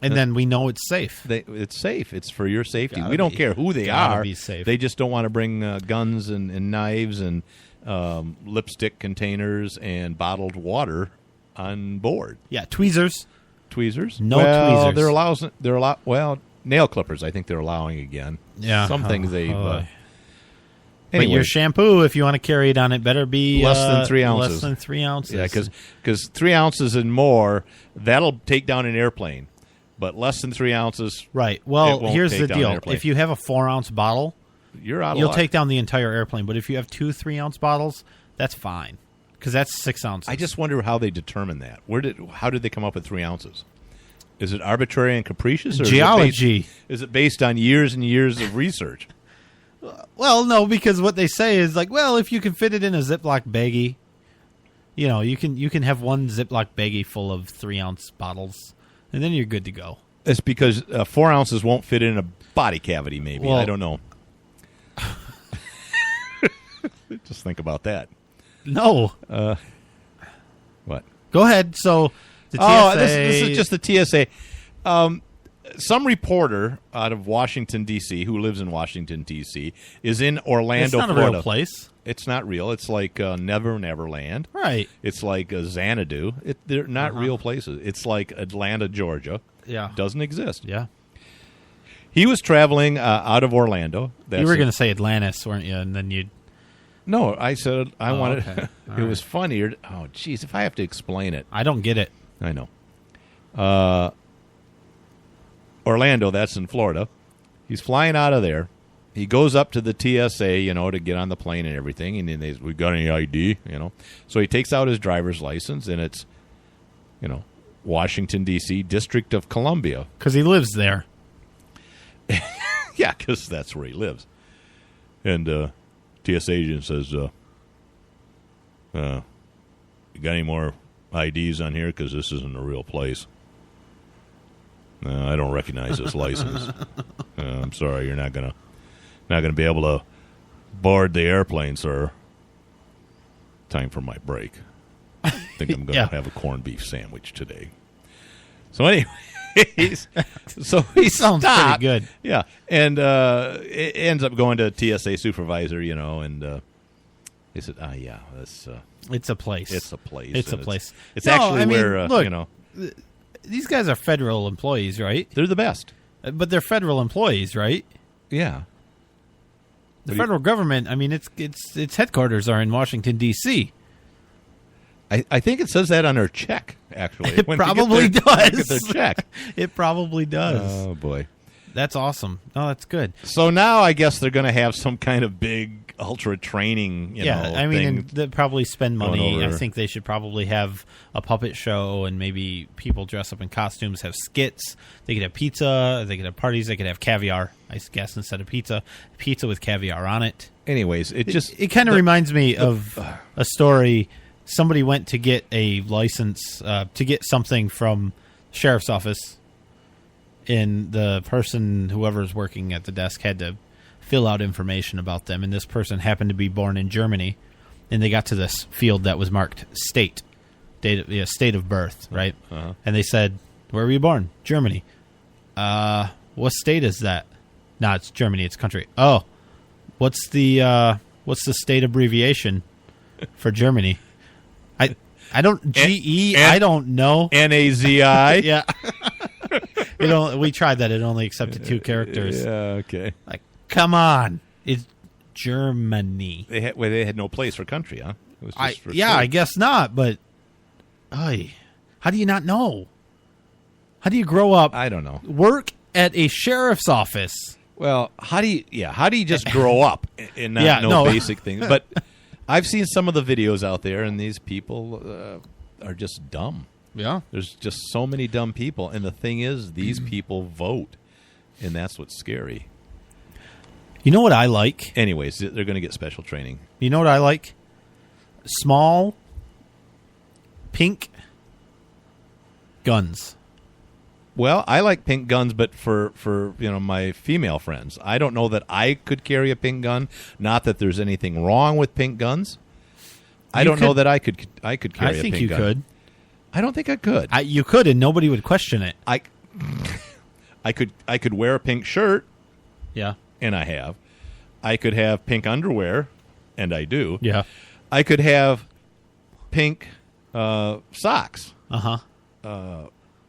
And then we know it's safe. It's safe. It's for your safety. Gotta We don't be. care who they Gotta are. be safe. They just don't want to bring guns and knives and lipstick containers and bottled water on board. Yeah, tweezers. Tweezers? No well, tweezers. Well, nail clippers. I think they're allowing again. Yeah, some things they. But anyway, your shampoo, if you want to carry it on, it better be less than 3 ounces. Less than 3 ounces. Yeah, because 3 ounces and more, that'll take down an airplane. But less than 3 ounces, right. it Well, won't here's take the down an deal: airplane. if you have a 4-ounce bottle, you're out of you'll luck. take down the entire airplane. But if you have 2 3-ounce bottles, that's fine because that's 6 ounces. I just wonder how they determine that. How did they come up with 3 ounces? Is it arbitrary and capricious? Or geology? Is it based on years and years of research? Well, no, because what they say is like, well, if you can fit it in a Ziploc baggie, you can have one Ziploc baggie full of 3-ounce bottles, and then you're good to go. It's because 4 ounces won't fit in a body cavity. Maybe Well, I don't know. Just think about that. No. What? Go ahead. So the TSA. Oh, this is just the TSA. Some reporter out of Washington, D.C., who lives in Washington, D.C., is in Orlando, It's not Florida. a real place. It's not real. It's like Neverland. Right. It's like Xanadu. They're not real places. It's like Atlanta, Georgia. Yeah. Doesn't exist. Yeah. He was traveling out of Orlando. You were going to say Atlantis, weren't you? And then you'd... No, I said I wanted... Okay. It was funnier. Oh, jeez, if I have to explain it. I don't get it. I know. Orlando, that's in Florida. He's flying out of there. He goes up to the TSA, to get on the plane and everything. And then we got any ID, So he takes out his driver's license, and it's, Washington, D.C., District of Columbia. Because he lives there. Yeah, because that's where he lives. And TSA agent says, you got any more IDs on here? Because this isn't a real place. I don't recognize this license. I'm sorry, you're not gonna be able to board the airplane, sir. Time for my break. I think I'm gonna have a corned beef sandwich today. So anyway, so he sounds stopped. pretty good. Yeah, and it ends up going to TSA supervisor, and he said, yeah, that's it's a place. It's a place. It's a And place. It's No, actually I mean, where look, these guys are federal employees, right? They're the best. But they're federal employees, right? Yeah. The federal government, I mean, its headquarters are in Washington, D.C. I think it says that on their check, actually. It probably does. Look at their check. It probably does. Oh, boy. That's awesome. Oh, that's good. So now I guess they're going to have some kind of big ultra training, I mean, and they'll probably spend money. I over. think they should probably have a puppet show and maybe people dress up in costumes, have skits. They could have pizza. They could have parties. They could have caviar, I guess, instead of pizza. Pizza with caviar on it. Anyways, it kind of reminds me of a story. Somebody went to get a license to get something from the sheriff's office, and the person, whoever's working at the desk, had to fill out information about them, and this person happened to be born in Germany, and they got to this field that was marked state of birth, right? Uh-huh. And they said, "Where were you born?" Germany. What state is that? No, it's Germany. It's country. Oh, what's the state abbreviation for Germany? I don't GE. I don't know. NAZI. Yeah. We tried that. It only accepted 2 characters. Yeah. Okay. Like, come on, it's Germany. They had no place for country, huh? It was just for I guess not. But, how do you not know? How do you grow up? I don't know. Work at a sheriff's office. Well, how do you just grow up and not know basic things? But I've seen some of the videos out there, and these people are just dumb. Yeah. There's just so many dumb people. And the thing is, these people vote, and that's what's scary. You know what I like? Anyways, they're going to get special training. You know what I like? Small, pink guns. Well, I like pink guns, but for my female friends, I don't know that I could carry a pink gun. Not that there's anything wrong with pink guns. I don't know that I could carry a pink gun. I think you could. I don't think I could. You could, and nobody would question it. I could wear a pink shirt. Yeah. And I have. I could have pink underwear, and I do. Yeah. I could have pink socks. Uh-huh.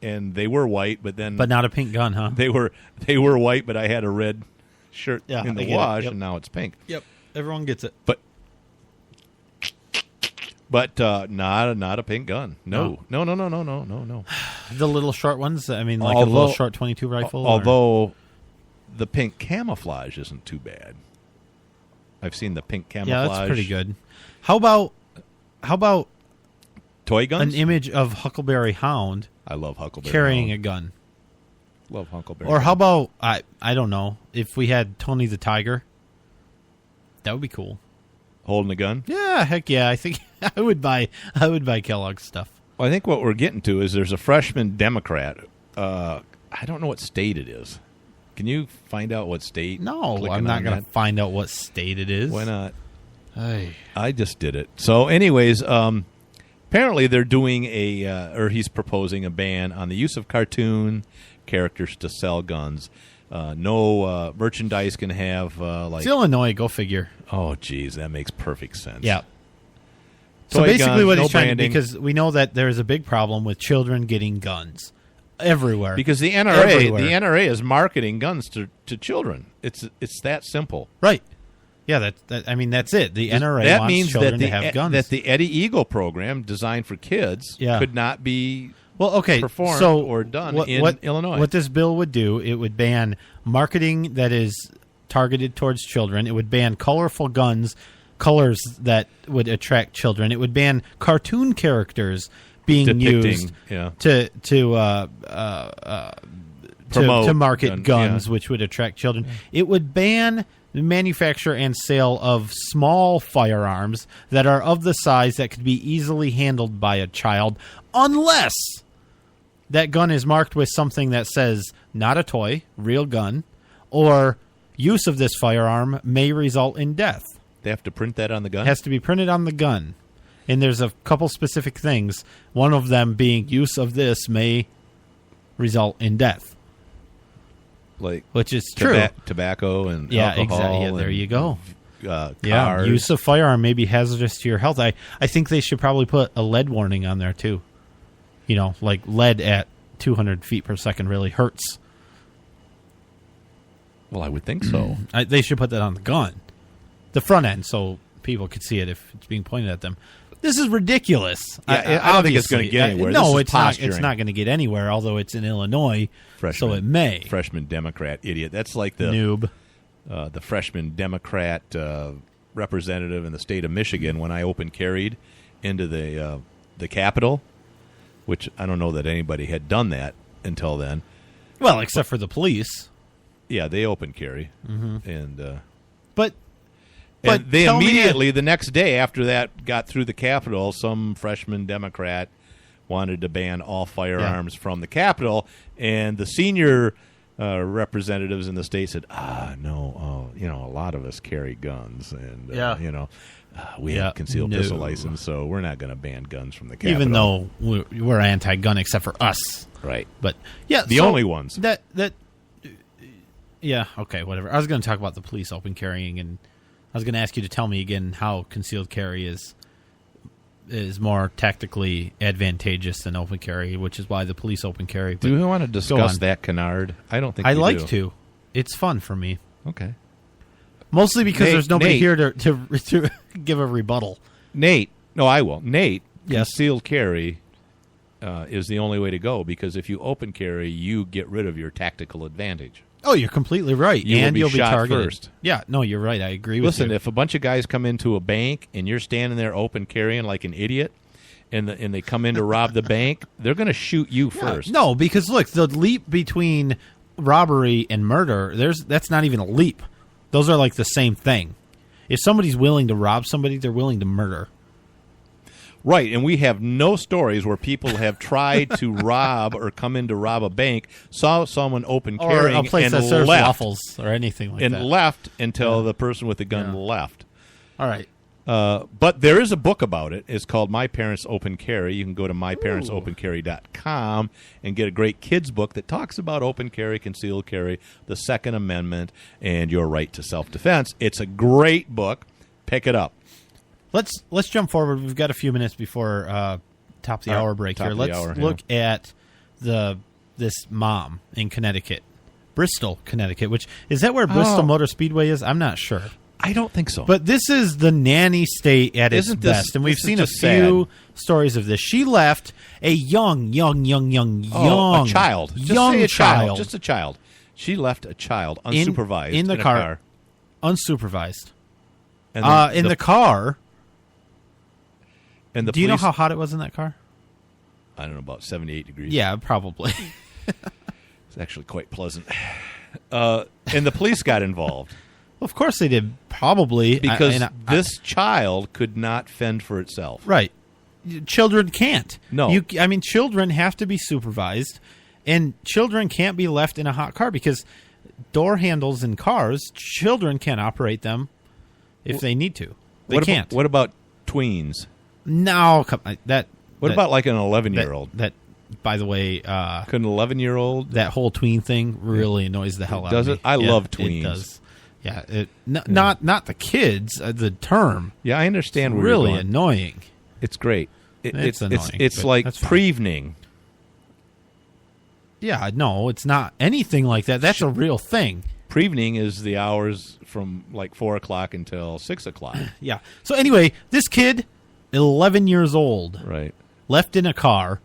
And they were white, but not a pink gun, huh? They were white, but I had a red shirt in the wash, and now it's pink. Yep, everyone gets it. But not a pink gun. No. The little short ones. I mean, like a little short 22 rifle. Although the pink camouflage isn't too bad. I've seen the pink camouflage. Yeah, that's pretty good. How about toy guns? An image of Huckleberry Hound. I love Huckleberry carrying Hound. a gun. Love Huckleberry. Or how about I don't know, if we had Tony the Tiger. That would be cool. Holding a gun? Yeah, heck yeah. I think I would buy Kellogg's stuff. Well, I think what we're getting to is there's a freshman Democrat. I don't know what state it is. Can you find out what state? No, I'm not going to find out what state it is. Why not? I just did it. So anyways, apparently they're doing or he's proposing a ban on the use of cartoon characters to sell guns. No merchandise can have it's Illinois, go figure. Oh, geez, that makes perfect sense. Yeah. So basically what he's trying to, because we know that there's a big problem with children getting guns everywhere. Because the NRA is marketing guns to children. It's that simple. Right. Yeah, that's it. The NRA wants children to have guns. That the Eddie Eagle program designed for kids could not be performed or done in Illinois. What this bill would do, it would ban marketing that is targeted towards children. It would ban colorful guns, colors that would attract children. It would ban cartoon characters being used to market guns, which would attract children. It would ban the manufacture and sale of small firearms that are of the size that could be easily handled by a child, unless that gun is marked with something that says not a toy, real gun, or use of this firearm may result in death. They have to print that on the gun? It has to be printed on the gun. And there's a couple specific things, one of them being use of this may result in death. Which is true. Tobacco and alcohol. Exactly. Yeah, there you go. Cars. Use of firearm may be hazardous to your health. I think they should probably put a lead warning on there too. You know, like lead at 200 feet per second really hurts. Well, I would think so. They should put that on the gun, the front end, so people could see it if it's being pointed at them. This is ridiculous. I don't think it's going to get anywhere. No, it's not. It's not going to get anywhere. Although it's in Illinois, so it may. Freshman Democrat idiot. That's like the noob. The freshman Democrat representative in the state of Michigan when I open carried into the Capitol, which I don't know that anybody had done that until then. Well, except for the police. Yeah, they open carry, but they immediately, the next day after that got through the Capitol, some freshman Democrat wanted to ban all firearms from the Capitol, and the senior representatives in the state said, no, a lot of us carry guns, and we have concealed pistol license, so we're not going to ban guns from the Capitol. Even though we're anti-gun, except for us, right? But yeah, the only ones Yeah, okay, whatever. I was going to talk about the police open carrying, and I was going to ask you to tell me again how concealed carry is more tactically advantageous than open carry, which is why the police open carry. Do we want to discuss that canard? I don't think I we like do. to. It's fun for me. Okay. Mostly because there's nobody here to give a rebuttal. Nate, no, I will. Nate, yes. Concealed carry is the only way to go, because if you open carry, you get rid of your tactical advantage. Oh, you're completely right. You'll be shot targeted first. Yeah, no, you're right. I agree with you. Listen, if a bunch of guys come into a bank and you're standing there open carrying like an idiot, and they come in to rob the bank, they're going to shoot you first. No, because look, the leap between robbery and murder, that's not even a leap. Those are like the same thing. If somebody's willing to rob somebody, they're willing to murder. Right, and we have no stories where people have tried to rob or come in to rob a bank, saw someone open carrying, or a place and that serves left, waffles or anything like that, and left until the person with the gun left. All right. But there is a book about it. It's called My Parents Open Carry. You can go to myparentsopencarry.com and get a great kids book that talks about open carry, concealed carry, the Second Amendment, and your right to self-defense. It's a great book. Pick it up. Let's jump forward. We've got a few minutes before top of the hour break here. Let's look at this mom in Connecticut, Bristol, Connecticut. Which is that where Bristol Motor Speedway is? I'm not sure. I don't think so. But this is the nanny state at its best, and we've seen a few stories of this. She left a young a child, just a child. She left a child unsupervised in the car, unsupervised, and in the car. And do you know how hot it was in that car? I don't know, about 78 degrees. Yeah, probably. It's actually quite pleasant. And the police got involved. Well, of course they did, probably. Because this child could not fend for itself. Right. Children can't. No. Children have to be supervised, and children can't be left in a hot car because door handles in cars, children can't operate them if they need to. They can't. What about tweens? No, What about like an 11-year-old? That, by the way, could an 11-year-old? That whole tween thing really annoys the hell out of me. Does it? I love tweens. It does. Yeah, not the kids. The term. Yeah, I understand. It's really annoying. It's great. It's annoying. It's like prevening. Yeah, no, it's not anything like that. That's a real thing. Prevening is the hours from like 4 o'clock until 6 o'clock. Yeah. So anyway, this kid, 11 years old, right, left in a car.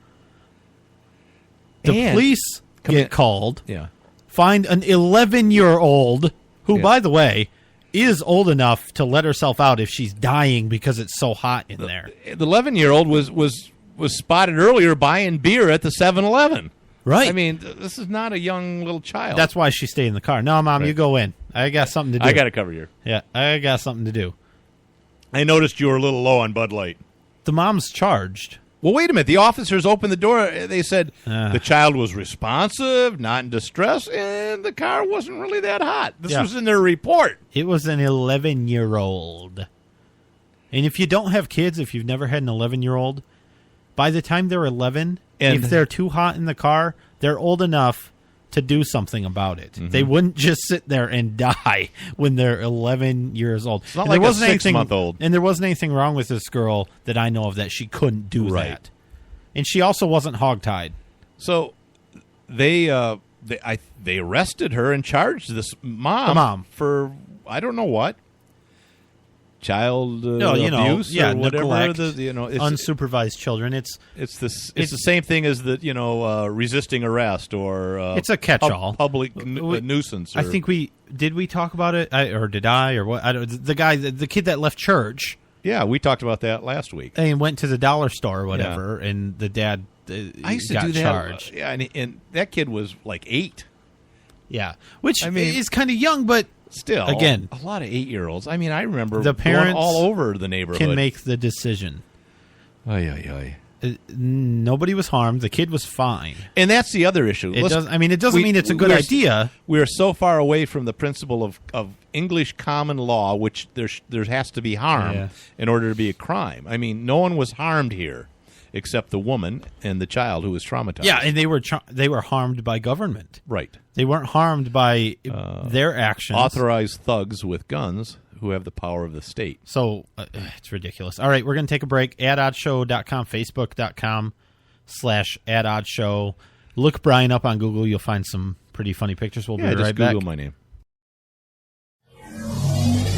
The police get called. Yeah. Find an 11-year-old who, by the way, is old enough to let herself out if she's dying because it's so hot in there. The 11-year-old was spotted earlier buying beer at the 7-Eleven. Right. I mean, this is not a young little child. That's why she stayed in the car. No, Mom, you go in. I got something to do. I got to cover you. Yeah, I got something to do. I noticed you were a little low on Bud Light. The mom's charged. Well, wait a minute. The officers opened the door. They said the child was responsive, not in distress, and the car wasn't really that hot. This was in their report. It was an 11-year-old. And if you don't have kids, if you've never had an 11-year-old, by the time they're 11, if they're too hot in the car, they're old enough to do something about it. Mm-hmm. They wouldn't just sit there and die when they're 11 years old. It's not like a 6-month-old. And there wasn't anything wrong with this girl that I know of that she couldn't do that. And she also wasn't hogtied. So they arrested her and charged this mom for I don't know what. Child abuse or whatever, neglect, unsupervised children. It's the same thing as the resisting arrest or it's a catch-all public nuisance. I think we talk about it, or did I, or what? The kid that left church. Yeah, we talked about that last week. And went to the dollar store or whatever, and the dad I used to got do that. charged. Yeah, and that kid was like 8. Yeah, which is kind of young, but. Still, again, a lot of 8-year-olds. I mean, I remember the parents going all over the neighborhood. Can make the decision. Oy, oy, oy. Nobody was harmed. The kid was fine. And that's the other issue. It doesn't mean it's a good idea. We're so far away from the principle of English common law, which there has to be harm in order to be a crime. I mean, no one was harmed here except the woman and the child who was traumatized. Yeah, and they were harmed by government. Right. They weren't harmed by their actions. Authorized thugs with guns who have the power of the state. So it's ridiculous. All right, we're going to take a break. AtOddShow.com, Facebook.com/AtOddShow. Look Brian up on Google. You'll find some pretty funny pictures. We'll be right back. Google my name.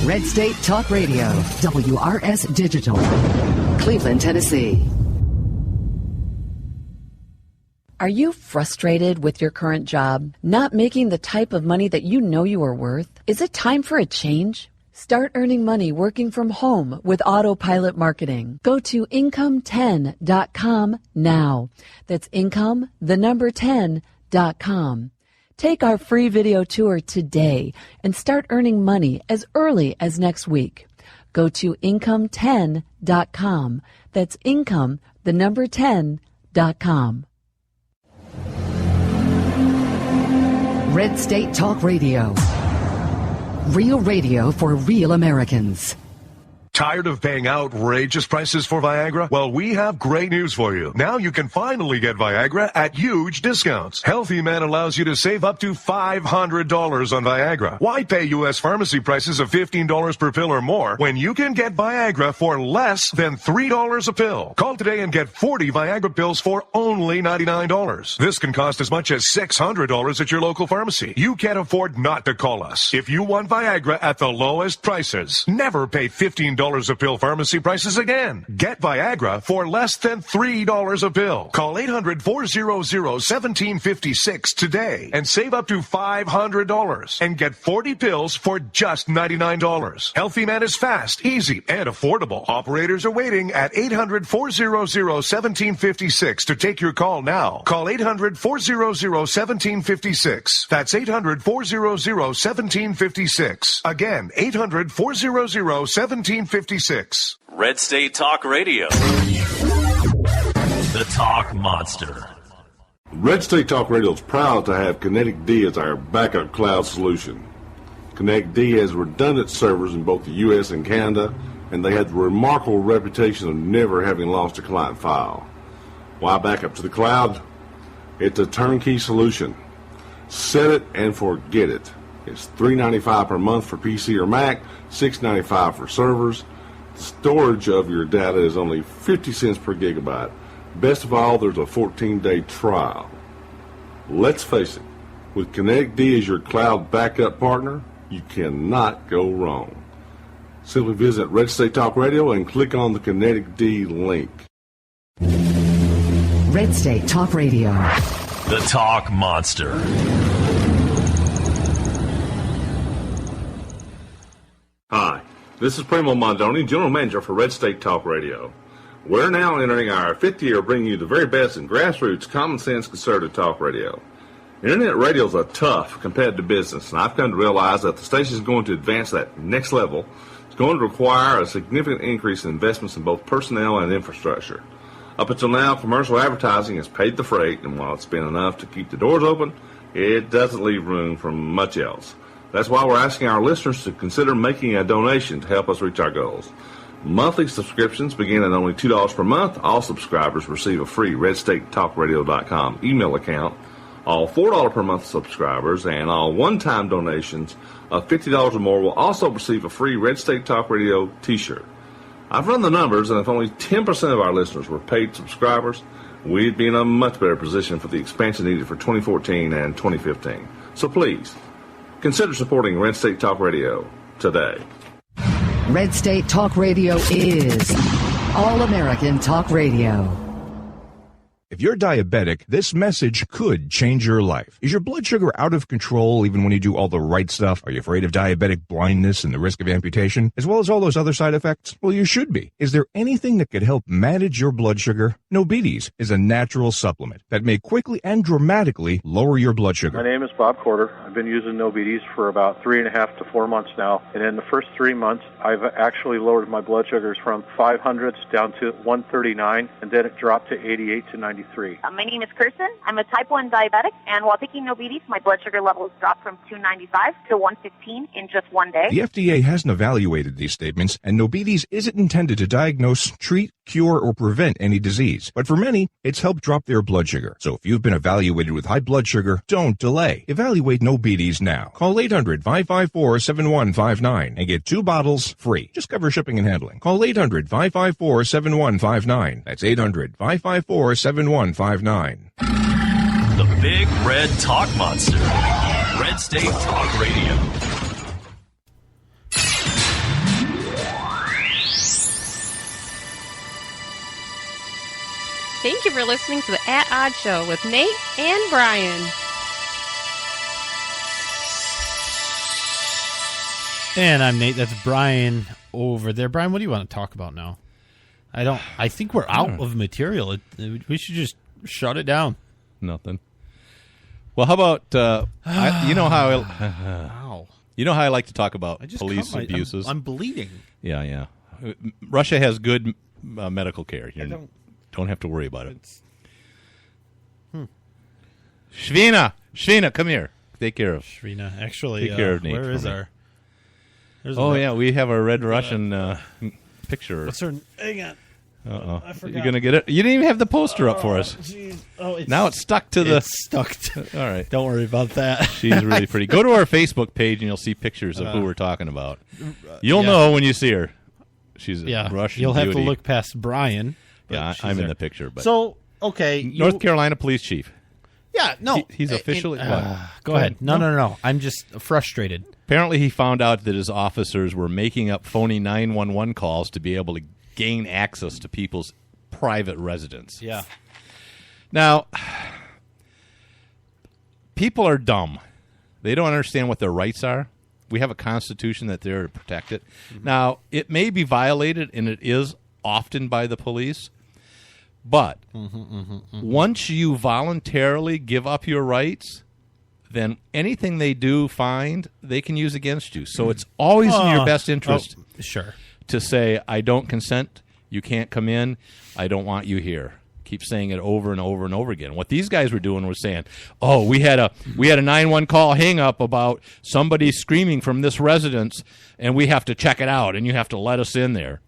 Red State Talk Radio, WRS Digital, Cleveland, Tennessee. Are you frustrated with your current job? Not making the type of money that you know you are worth? Is it time for a change? Start earning money working from home with Autopilot Marketing. Go to income10.com now. That's income, the number 10.com. Take our free video tour today and start earning money as early as next week. Go to income10.com. That's income, the number 10.com. Red State Talk Radio. Real radio for real Americans. Tired of paying outrageous prices for Viagra? Well, we have great news for you. Now you can finally get Viagra at huge discounts. Healthy Man allows you to save up to $500 on Viagra. Why pay U.S. pharmacy prices of $15 per pill or more when you can get Viagra for less than $3 a pill? Call today and get 40 Viagra pills for only $99. This can cost as much as $600 at your local pharmacy. You can't afford not to call us. If you want Viagra at the lowest prices, never pay $15 a pill pharmacy prices again. Get Viagra for less than $3 a pill. Call 800-400-1756 today and save up to $500 and get 40 pills for just $99. Healthy Man is fast, easy, and affordable. Operators are waiting at 800-400-1756 to take your call now. Call 800-400-1756. That's 800-400-1756. Again, 800-400-1756. Red State Talk Radio. The Talk Monster. Red State Talk Radio is proud to have Kinetic D as our backup cloud solution. Kinetic D has redundant servers in both the U.S. and Canada, and they have the remarkable reputation of never having lost a client file. Why back up to the cloud? It's a turnkey solution. Set it and forget it. It's $3.95 per month for PC or Mac, $6.95 for servers. The storage of your data is only 50 cents per gigabyte. Best of all, there's a 14-day trial. Let's face it, with Kinetic D as your cloud backup partner, you cannot go wrong. Simply visit Red State Talk Radio and click on the Kinetic D link. Red State Talk Radio. The Talk Monster. Hi, this is Primo Mondoni, General Manager for Red State Talk Radio. We're now entering our 5th year bringing you the very best in grassroots, common sense, conservative talk radio. Internet radio is a tough, competitive business, and I've come to realize that the station is going to advance that next level. It's going to require a significant increase in investments in both personnel and infrastructure. Up until now, commercial advertising has paid the freight, and while it's been enough to keep the doors open, it doesn't leave room for much else. That's why we're asking our listeners to consider making a donation to help us reach our goals. Monthly subscriptions begin at only $2 per month. All subscribers receive a free RedStateTalkRadio.com email account. All $4 per month subscribers and all one-time donations of $50 or more will also receive a free Red State Talk Radio t-shirt. I've run the numbers, and if only 10% of our listeners were paid subscribers, we'd be in a much better position for the expansion needed for 2014 and 2015. So please, consider supporting Red State Talk Radio today. Red State Talk Radio is All-American Talk Radio. If you're diabetic, this message could change your life. Is your blood sugar out of control even when you do all the right stuff? Are you afraid of diabetic blindness and the risk of amputation, as well as all those other side effects? Well, you should be. Is there anything that could help manage your blood sugar? Nobetes is a natural supplement that may quickly and dramatically lower your blood sugar. My name is Bob Corder. I've been using Nobetes for about 3.5 to 4 months now, and in the first 3 months, I've actually lowered my blood sugars from 500s down to 139, and then it dropped to 88 to 93. My name is Kirsten. I'm a type 1 diabetic, and while taking Nobetes, my blood sugar levels dropped from 295 to 115 in just 1 day. The FDA hasn't evaluated these statements, and Nobetes isn't intended to diagnose, treat, cure, or prevent any disease. But for many, it's helped drop their blood sugar. So if you've been evaluated with high blood sugar, don't delay. Evaluate Nobetes now. Call 800-554-7159 and get 2 bottles free. Just cover shipping and handling. Call 800-554-7159. That's 800-554-7159. The Big Red Talk Monster. Red State Talk Radio. Thank you for listening to the At Odd Show with Nate and Brian. And I'm Nate. That's Brian over there. Brian, what do you want to talk about now? I think we're out of material. We should just shut it down. Nothing. Well, how about you know how I like to talk about police abuses. I'm bleeding. Yeah. Russia has good medical care. You don't have to worry about it. Shvina, come here. Take care of Shvina. Actually, take care of Nate. Where is our? Yeah, we have a Red Russian picture. What's her? Hang on. I forgot. You're gonna get it. You didn't even have the poster up for us. Geez. Now it's stuck to the. It's stuck. All right. Don't worry about that. She's really pretty. Go to our Facebook page and you'll see pictures of who we're talking about. You'll know when you see her. She's a Russian. You'll have beauty. to look past Brian. Yeah, I'm in the picture. But so okay, North Carolina police chief. Yeah, no, he's officially. Go ahead. No. I'm just frustrated. Apparently, he found out that his officers were making up phony 911 calls to be able to gain access to people's private residence. Yeah. Now, people are dumb. They don't understand what their rights are. We have a constitution that's there to protect it. Mm-hmm. Now, it may be violated, and it is often by the police. But once you voluntarily give up your rights, then anything they do find, they can use against you. So it's always in your best interest to say, I don't consent, you can't come in, I don't want you here. Keep saying it over and over and over again. What these guys were doing was saying, we had a 911 call hang up about somebody screaming from this residence, and we have to check it out, and you have to let us in there.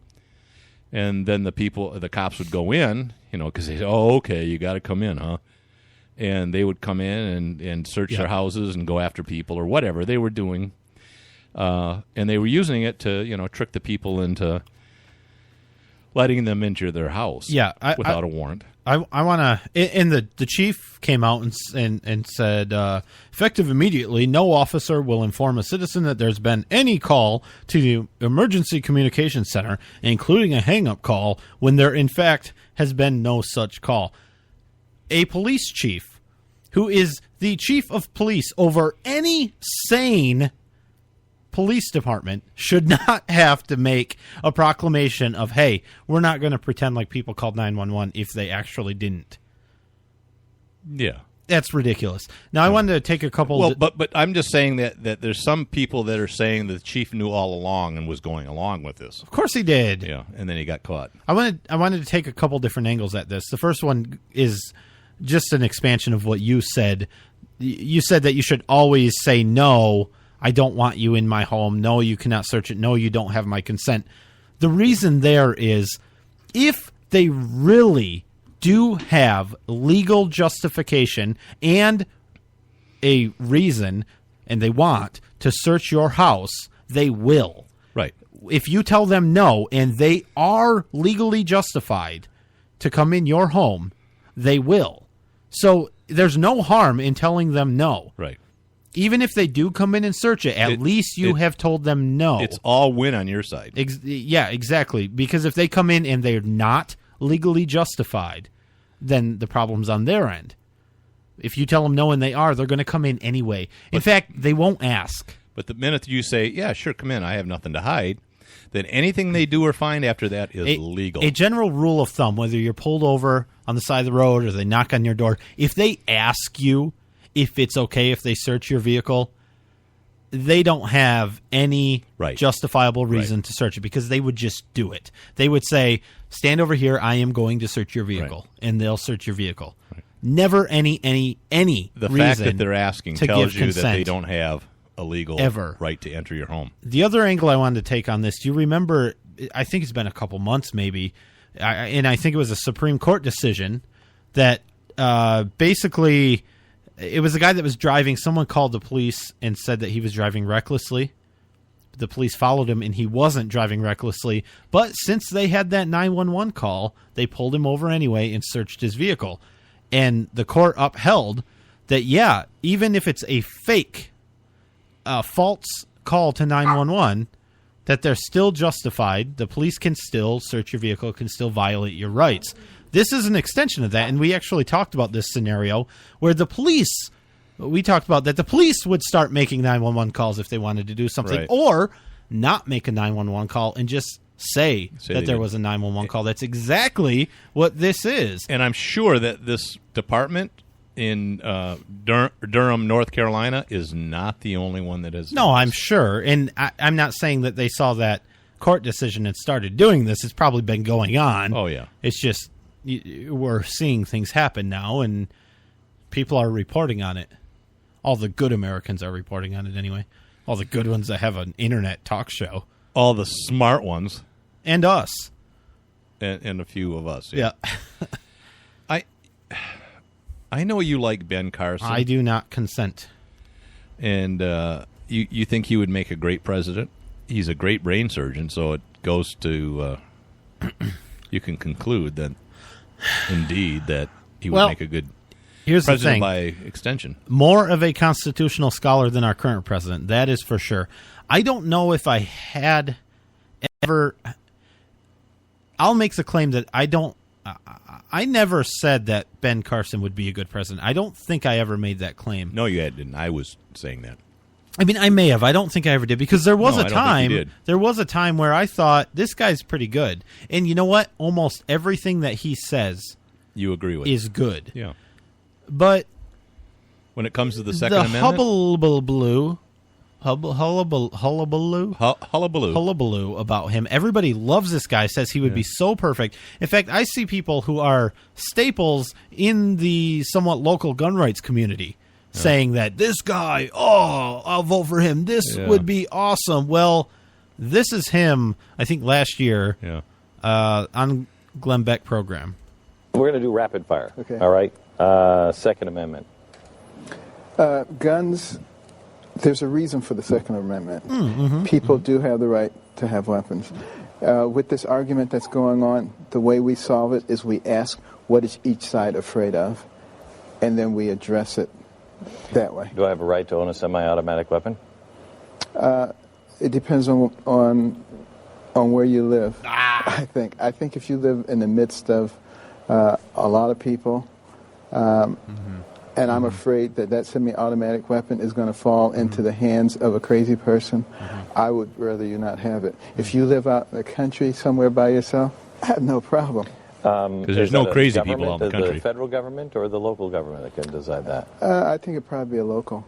And then the cops would go in, because they say, okay, you got to come in, huh? And they would come in and search their houses and go after people or whatever they were doing. And they were using it to, trick the people into letting them into their house without a warrant. I want to, and the chief came out and said, effective immediately, no officer will inform a citizen that there's been any call to the Emergency Communications Center, including a hang-up call, when there, in fact, has been no such call. A police chief who is the chief of police over any sane police department should not have to make a proclamation of, hey, we're not going to pretend like people called 911 if they actually didn't. Yeah. That's ridiculous. Now, I wanted to take a couple... Well, but I'm just saying that there's some people that are saying the chief knew all along and was going along with this. Of course he did. Yeah, and then he got caught. I wanted to take a couple different angles at this. The first one is just an expansion of what you said. You said that you should always say, no, I don't want you in my home. No, you cannot search it. No, you don't have my consent. The reason there is if they really do have legal justification and a reason, and they want to search your house, they will. Right. If you tell them no, and they are legally justified to come in your home, they will. So there's no harm in telling them no. Right. Even if they do come in and search it, at least you have told them no. It's all win on your side. Yeah, exactly. Because if they come in and they're not legally justified, then the problem's on their end. If you tell them no and they are, they're going to come in anyway. In fact, they won't ask. But the minute you say, yeah, sure, come in, I have nothing to hide, then anything they do or find after that is legal. A general rule of thumb, whether you're pulled over on the side of the road or they knock on your door, if they ask you if it's okay if they search your vehicle, they don't have any justifiable reason to search it because they would just do it. They would say, stand over here, I am going to search your vehicle, and they'll search your vehicle. Never any the reason fact that they're asking to tells give you that they consent. don't have a legal right to enter your home. The other angle I wanted to take on this, do you remember, I think it's been a couple months maybe, and I think it was a Supreme Court decision that basically it was a guy that was driving. Someone called the police and said that he was driving recklessly. The police followed him, and he wasn't driving recklessly. But since they had that 911 call, they pulled him over anyway and searched his vehicle. And the court upheld that, yeah, even if it's a fake, false call to 911, that they're still justified. The police can still search your vehicle, can still violate your rights. This is an extension of that, and we actually talked about this scenario where the police, we talked about that the police would start making 911 calls if they wanted to do something, or not make a 911 call and just say that there was a 911 call. That's exactly what this is. And I'm sure that this department in Durham, North Carolina, is not the only one that has. No, I'm sure. And I'm not saying that they saw that court decision and started doing this. It's probably been going on. Oh, yeah. It's just we're seeing things happen now, and people are reporting on it. All the good Americans are reporting on it anyway. All the good ones that have an internet talk show. All the smart ones. And us. And a few of us. Yeah. I know you like Ben Carson. I do not consent. And you think he would make a great president? He's a great brain surgeon, so it goes to you can conclude that indeed that he would make a good president by extension. More of a constitutional scholar than our current president. That is for sure. I don't know if I had ever. I'll make the claim that I never said that Ben Carson would be a good president. I don't think I ever made that claim. No, you didn't. I was saying that. I mean, I may have. I don't think I ever did, because there was a time. There was a time where I thought this guy's pretty good, and you know what? Almost everything that he says, you agree with, is good. Yeah. But when it comes to the Second Amendment, hullabaloo about him. Everybody loves this guy, says he would be so perfect. In fact, I see people who are staples in the somewhat local gun rights community saying that this guy, I'll vote for him. This would be awesome. Well, this is him, I think, last year on Glenn Beck program. We're going to do rapid fire. Okay. All right. Second Amendment. Guns. There's a reason for the Second Amendment. Mm-hmm. People do have the right to have weapons. With this argument that's going on, the way we solve it is we ask, what is each side afraid of? And then we address it that way. Do I have a right to own a semi-automatic weapon? It depends on where you live. I think if you live in the midst of a lot of people, and I'm afraid that semi-automatic weapon is going to fall into the hands of a crazy person, I would rather you not have it. If you live out in the country somewhere by yourself, I have no problem. Because there's no crazy people out in the country. The federal government or the local government that can decide that? I think it'd probably be a local.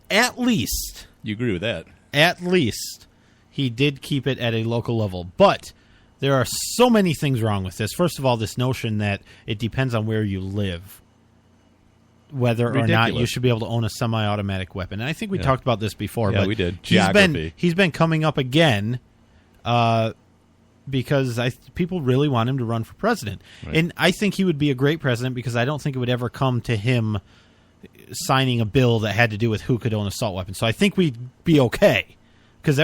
At least. You agree with that? At least he did keep it at a local level. But there are so many things wrong with this. First of all, this notion that it depends on where you live, whether or not you should be able to own a semi-automatic weapon. And I think we talked about this before. Yeah, but we did. He's been coming up again because people really want him to run for president. Right. And I think he would be a great president, because I don't think it would ever come to him signing a bill that had to do with who could own assault weapons. So I think we'd be okay. Because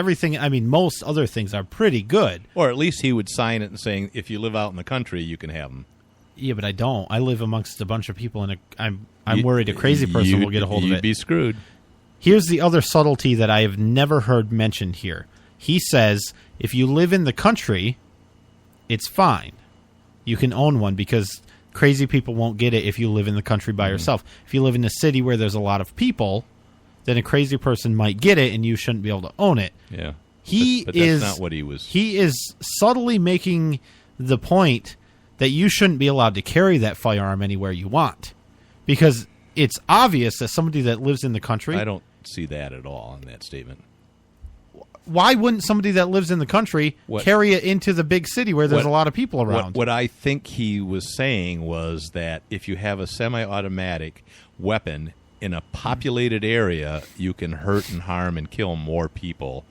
most other things are pretty good. Or at least he would sign it and saying, if you live out in the country, you can have them. Yeah, but I don't. I live amongst a bunch of people, and I'm worried a crazy person will get a hold of it. You'd be screwed. Here's the other subtlety that I have never heard mentioned here. He says, if you live in the country, it's fine. You can own one, because crazy people won't get it if you live in the country by yourself. If you live in a city where there's a lot of people, then a crazy person might get it, and you shouldn't be able to own it. Yeah. But that's not what he was. He is subtly making the point that you shouldn't be allowed to carry that firearm anywhere you want, because it's obvious that somebody that lives in the country. I don't see that at all in that statement. Why wouldn't somebody that lives in the country carry it into the big city where there's a lot of people around? What I think he was saying was that if you have a semi-automatic weapon in a populated area, you can hurt and harm and kill more people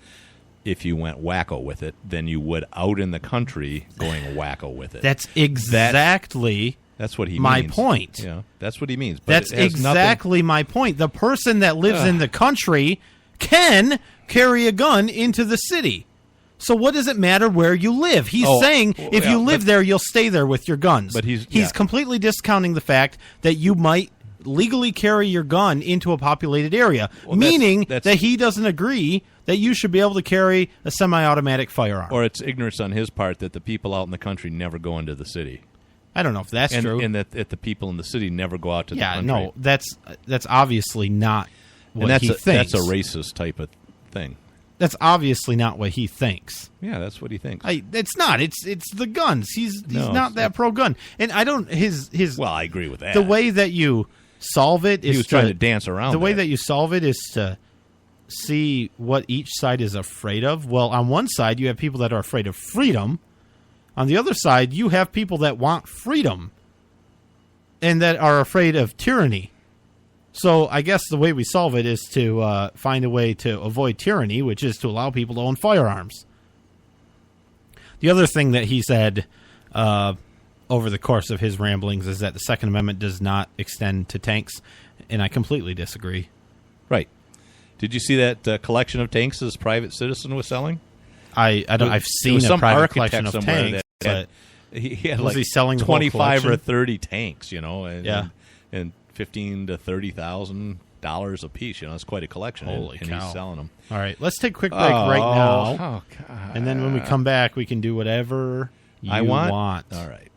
if you went wacko with it than you would out in the country going wacko with it. That's exactly that's what he my means. point. Yeah, that's what he means. But that's exactly my point. The person that lives in the country can carry a gun into the city. So what does it matter where you live? He's saying if you live there, you'll stay there with your guns. But he's completely discounting the fact that you might legally carry your gun into a populated area, meaning that he doesn't agree that you should be able to carry a semi-automatic firearm. Or it's ignorance on his part that the people out in the country never go into the city. I don't know if that's true. And that the people in the city never go out to the country. No, that's obviously not what he thinks. That's a racist type of thing. That's obviously not what he thinks. Yeah, that's what he thinks. It's not. It's the guns. He's not that pro-gun. And I don't his. Well, I agree with that. The way that you solve it is he was trying to dance around. The way that you solve it is to see what each side is afraid of. Well, on one side you have people that are afraid of freedom. On the other side, you have people that want freedom and that are afraid of tyranny. So I guess the way we solve it is to find a way to avoid tyranny, which is to allow people to own firearms. The other thing that he said over the course of his ramblings is that the Second Amendment does not extend to tanks, and I completely disagree. Right. Did you see that collection of tanks this private citizen was selling? I've seen a private collection of tanks. But he had was he selling 25 or 30 tanks, and $15,000 to $30,000 a piece. It's quite a collection. Holy cow. He's selling them. All right, let's take a quick break right now. Oh, God. And then when we come back, we can do whatever you want. All right.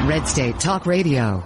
Red State Talk Radio.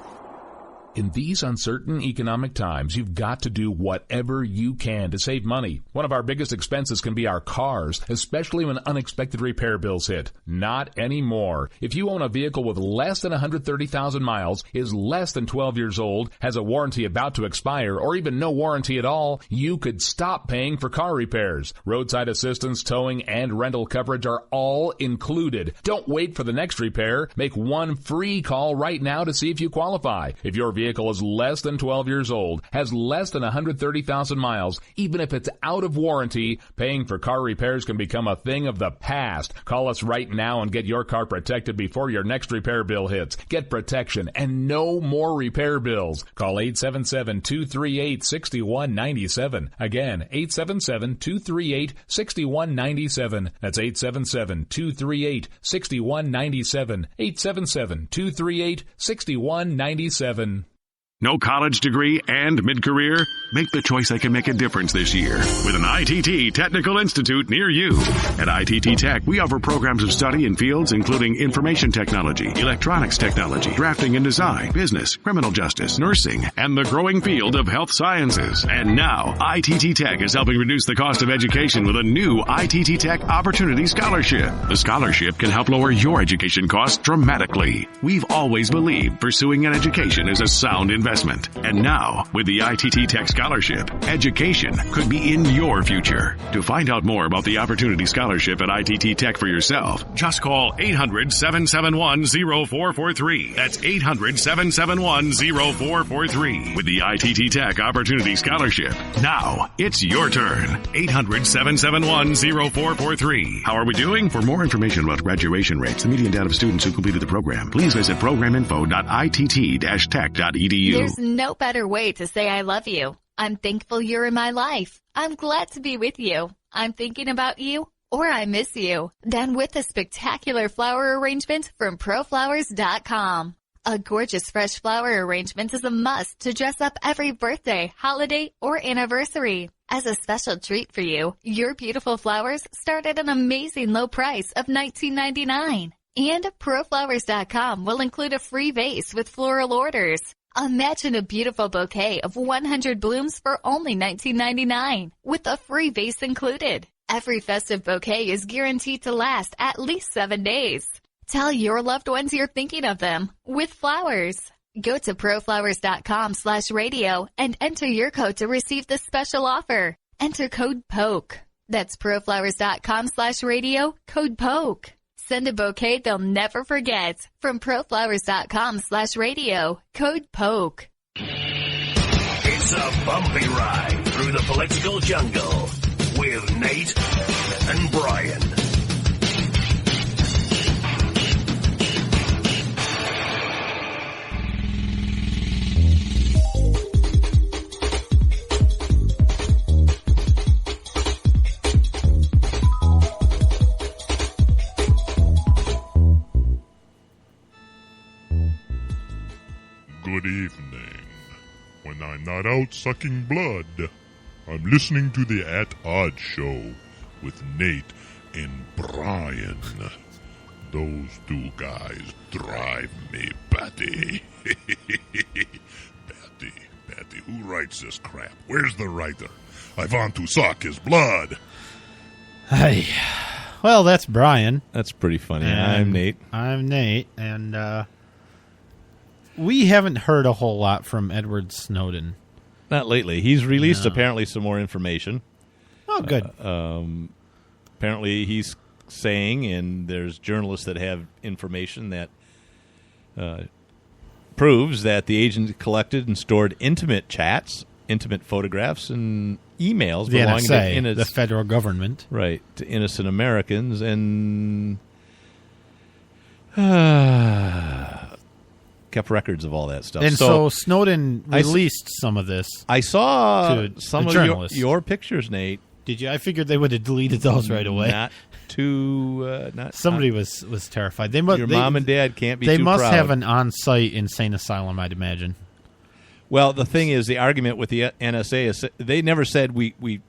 In these uncertain economic times, you've got to do whatever you can to save money. One of our biggest expenses can be our cars, especially when unexpected repair bills hit. Not anymore. If you own a vehicle with less than 130,000 miles, is less than 12 years old, has a warranty about to expire, or even no warranty at all, you could stop paying for car repairs. Roadside assistance, towing, and rental coverage are all included. Don't wait for the next repair. Make one free call right now to see if you qualify. If your vehicle is less than 12 years old, has less than 130,000 miles, even if it's out of warranty, paying for car repairs can become a thing of the past. Call us right now and get your car protected before your next repair bill hits. Get protection and no more repair bills. Call 877-238-6197. Again, 877-238-6197. That's 877-238-6197. 877-238-6197. No college degree and mid-career? Make the choice that can make a difference this year with an ITT Technical Institute near you. At ITT Tech, we offer programs of study in fields including information technology, electronics technology, drafting and design, business, criminal justice, nursing, and the growing field of health sciences. And now, ITT Tech is helping reduce the cost of education with a new ITT Tech Opportunity Scholarship. The scholarship can help lower your education costs dramatically. We've always believed pursuing an education is a sound investment. And now, with the ITT Tech Scholarship, education could be in your future. To find out more about the Opportunity Scholarship at ITT Tech for yourself, just call 800-771-0443. That's 800-771-0443. With the ITT Tech Opportunity Scholarship. Now, it's your turn. 800-771-0443. How are we doing? For more information about graduation rates, the median data of students who completed the program, please visit programinfo.itt-tech.edu. There's no better way to say I love you. I'm thankful you're in my life. I'm glad to be with you. I'm thinking about you, or I miss you. Done with a spectacular flower arrangement from proflowers.com. A gorgeous fresh flower arrangement is a must to dress up every birthday, holiday, or anniversary. As a special treat for you, your beautiful flowers start at an amazing low price of $19.99. And ProFlowers.com will include a free vase with floral orders. Imagine a beautiful bouquet of 100 blooms for only $19.99 with a free vase included. Every festive bouquet is guaranteed to last at least 7 days. Tell your loved ones you're thinking of them with flowers. Go to ProFlowers.com/radio and enter your code to receive this special offer. Enter code POKE. That's ProFlowers.com/radio, code POKE. Send a bouquet they'll never forget from ProFlowers.com/radio, code POKE. It's a bumpy ride through the political jungle with Nate and Brian. Good evening. When I'm not out sucking blood, I'm listening to the At Odd Show with Nate and Brian. Those two guys drive me batty. Batty, who writes this crap? Where's the writer? I want to suck his blood. Hey. Well, that's Brian. That's pretty funny. And I'm Nate. I'm Nate, and we haven't heard a whole lot from Edward Snowden. Not lately. He's released apparently some more information. Oh, good. Apparently he's saying, and there's journalists that have information that proves that the agent collected and stored intimate chats, intimate photographs, and emails The belonging NSA, to the federal government. Right, to innocent Americans, and kept records of all that stuff. And so Snowden released some of this. I saw to some of your pictures, Nate. Did you? I figured they would have deleted those right away. Not too. Somebody was terrified. Your mom and dad can't be too proud. They must have an on-site insane asylum, I'd imagine. Well, the thing is, the argument with the NSA is they never said we're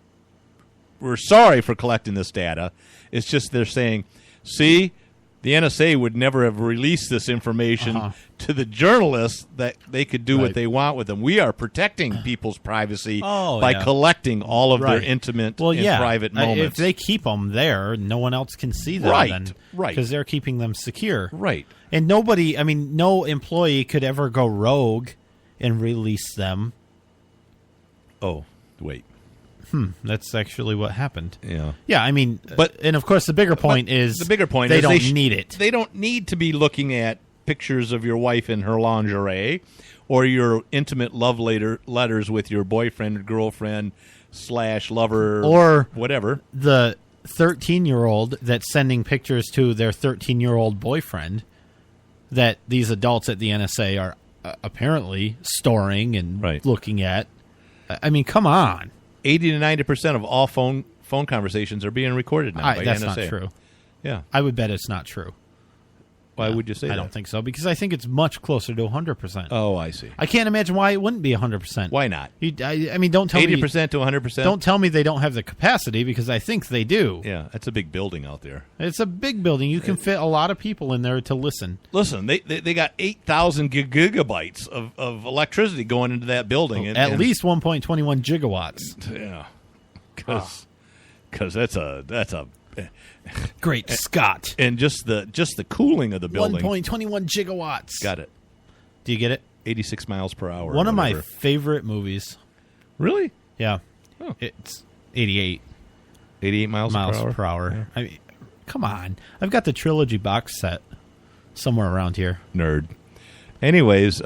sorry for collecting this data. It's just they're saying, see, the NSA would never have released this information to the journalists that they could do what they want with them. We are protecting people's privacy by collecting all of their intimate and private moments. If they keep them there, no one else can see them. Right. Because they're keeping them secure. Right. And nobody, I mean, no employee could ever go rogue and release them. Oh, wait. That's actually what happened. Yeah. Yeah, I mean, and of course the bigger point is the bigger point they is don't need it. They don't need to be looking at pictures of your wife in her lingerie or your intimate love letters with your boyfriend or girlfriend / lover or whatever. The 13-year-old that's sending pictures to their 13-year-old boyfriend that these adults at the NSA are apparently storing and looking at. I mean, come on. 80 to 90% of all phone conversations are being recorded now by that's NSA. not true. Yeah. I would bet it's not true. Why would you say that? I don't think so, because I think it's much closer to 100%. Oh, I see. I can't imagine why it wouldn't be 100%. Why not? I mean, don't tell 80% to 100%? Don't tell me they don't have the capacity, because I think they do. Yeah, that's a big building out there. It's a big building. You can fit a lot of people in there to listen. Listen, they got 8,000 gigabytes of electricity going into that building. At least 1.21 gigawatts. Yeah. Because that's a great Scott. And just the cooling of the building. 1.21 gigawatts. Got it. Do you get it? 86 miles per hour. One of my favorite movies. Really? Yeah. Oh. It's 88. 88 miles per hour. Yeah. I mean, come on. I've got the trilogy box set somewhere around here. Nerd. Anyways.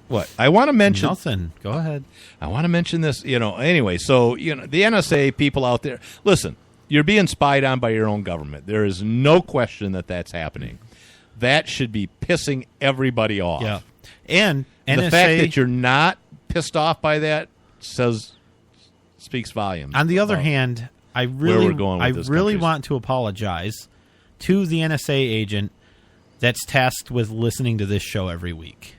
What? I want to mention... Nothing. Go ahead. I want to mention this, anyway. So, the NSA people out there... Listen, you're being spied on by your own government. There is no question that that's happening. That should be pissing everybody off. Yeah. And the NSA, fact that you're not pissed off by that speaks volumes. On the other hand, I really country. want to apologize to the NSA agent that's tasked with listening to this show every week.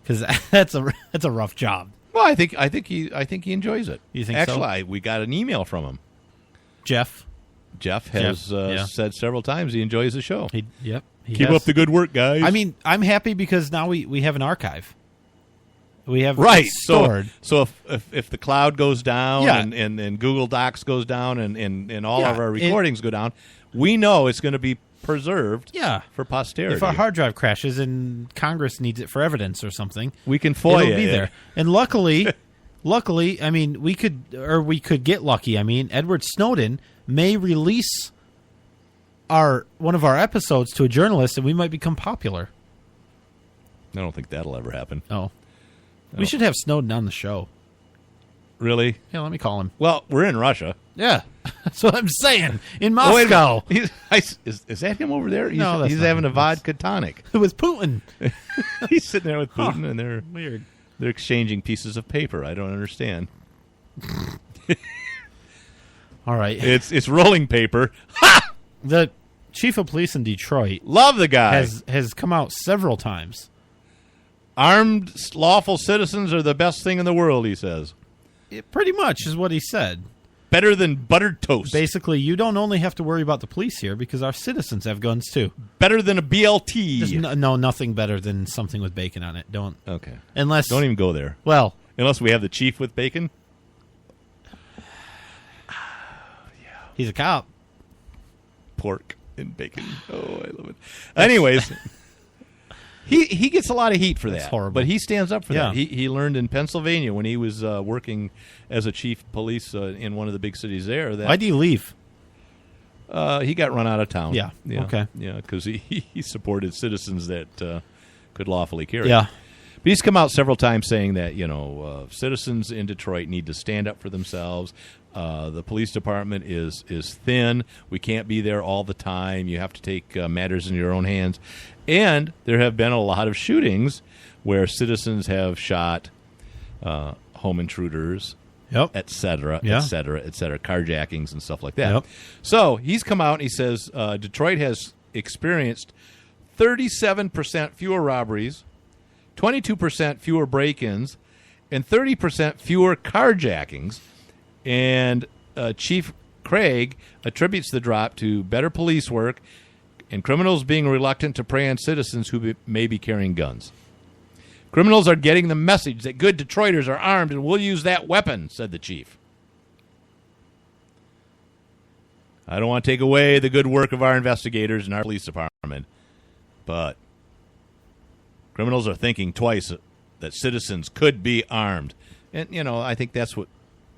Because that's a rough job. Well, I think he enjoys it. You think Actually, so? we got an email from him. Jeff Jeff has said several times he enjoys the show. Yep. Keep up the good work, guys. I mean, I'm happy because now we have an archive. We have right stored. So if the cloud goes down and Google Docs goes down and all of our recordings go down, we know it's going to be preserved for posterity. If our hard drive crashes and Congress needs it for evidence or something, we can FOIA it'll be there. And luckily, I mean, we could get lucky. I mean, Edward Snowden may release one of our episodes to a journalist, and we might become popular. I don't think that'll ever happen. Oh. We should have Snowden on the show. Really? Yeah, let me call him. Well, we're in Russia. Yeah, that's what I'm saying. In Moscow. Is that him over there? No, he's having a vodka tonic. With Putin. He's sitting there with Putin, and they're weird. They're exchanging pieces of paper. I don't understand. All right. It's rolling paper. Ha! The chief of police in Detroit. Love the guy. Has come out several times. Armed, lawful citizens are the best thing in the world, he says. It pretty much is what he said. Better than buttered toast. Basically, you don't only have to worry about the police here because our citizens have guns too. Better than a BLT. There's nothing better than something with bacon on it. Don't. Okay. Unless. Don't even go there. Well. Unless we have the chief with bacon. He's a cop. Pork and bacon. Oh, I love it. Anyways. He gets a lot of heat for that. That's horrible. But he stands up for that. He learned in Pennsylvania when he was working as a chief police in one of the big cities there. That, why'd he leave? He got run out of town. Yeah. Okay. Yeah, because he supported citizens that could lawfully carry. Yeah. But he's come out several times saying that, citizens in Detroit need to stand up for themselves. The police department is thin. We can't be there all the time. You have to take matters in your own hands. And there have been a lot of shootings where citizens have shot home intruders, et cetera, et cetera, et cetera, carjackings and stuff like that. Yep. So he's come out and he says Detroit has experienced 37% fewer robberies, 22% fewer break-ins, and 30% fewer carjackings. And Chief Craig attributes the drop to better police work and criminals being reluctant to prey on citizens who may be carrying guns. Criminals are getting the message that good Detroiters are armed and will use that weapon, said the chief. I don't want to take away the good work of our investigators and our police department, but criminals are thinking twice that citizens could be armed. And, I think that's what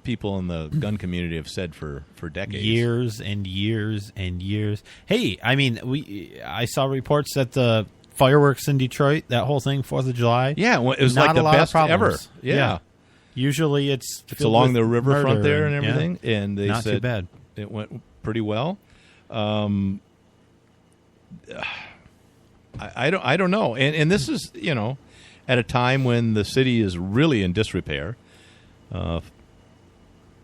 people in the gun community have said for decades. Years and years and years. Hey, I mean, I saw reports that the fireworks in Detroit, that whole thing, 4th of July. Yeah, it was like the best ever. Yeah. Usually it's along the riverfront there and everything. Yeah. And they not said too bad. It went pretty well. I don't know. And this is, at a time when the city is really in disrepair.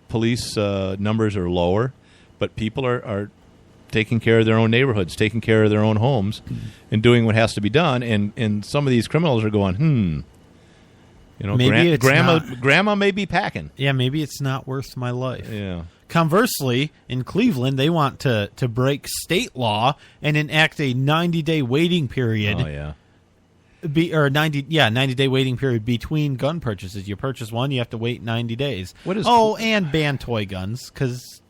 Police numbers are lower, but people are taking care of their own neighborhoods, taking care of their own homes, and doing what has to be done. And some of these criminals are going, maybe grandma may be packing. Yeah, maybe it's not worth my life. Yeah. Conversely, in Cleveland, they want to break state law and enact a 90-day waiting period. Oh, yeah. 90-day waiting period between gun purchases. You purchase one, you have to wait 90 days. And ban toy guns because,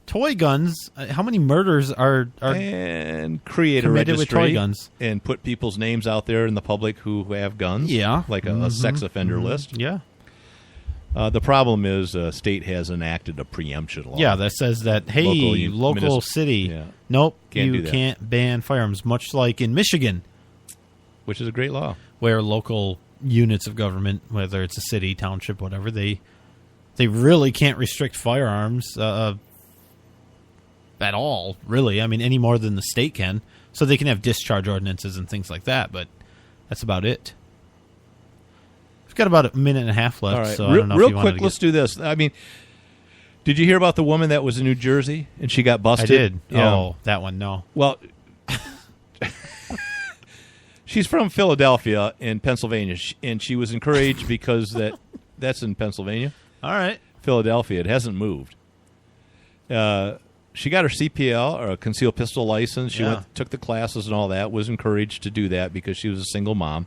toy guns. How many murders are and create a committed registry with toy guns and put people's names out there in the public who have guns? Yeah, like a sex offender list. Yeah. The problem is state has enacted a preemption law. Yeah, that says that, hey, local city, nope, you can't ban firearms, much like in Michigan. Which is a great law. Where local units of government, whether it's a city, township, whatever, they really can't restrict firearms at all, really. I mean, any more than the state can. So they can have discharge ordinances and things like that, but that's about it. We've got about a minute and a half left, all right. so I don't know real if you quick, let's do this. I mean, did you hear about the woman that was in New Jersey and she got busted? I did. Yeah. Oh, that one, no. Well, she's from Philadelphia in Pennsylvania, and she was encouraged because that's in Pennsylvania. All right. Philadelphia. It hasn't moved. she got her CPL, or a concealed pistol license. She took the classes and all that, was encouraged to do that because she was a single mom.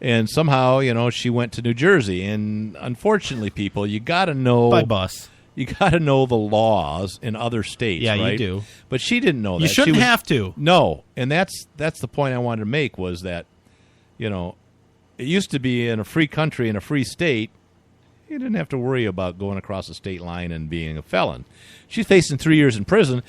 And somehow, she went to New Jersey. And unfortunately, people, you got to know. By bus. You got to know the laws in other states, Yeah, right? you do. But she didn't know that. You shouldn't have to. No. And that's the point I wanted to make was that, it used to be in a free country, in a free state, you didn't have to worry about going across the state line and being a felon. She's facing 3 years in prison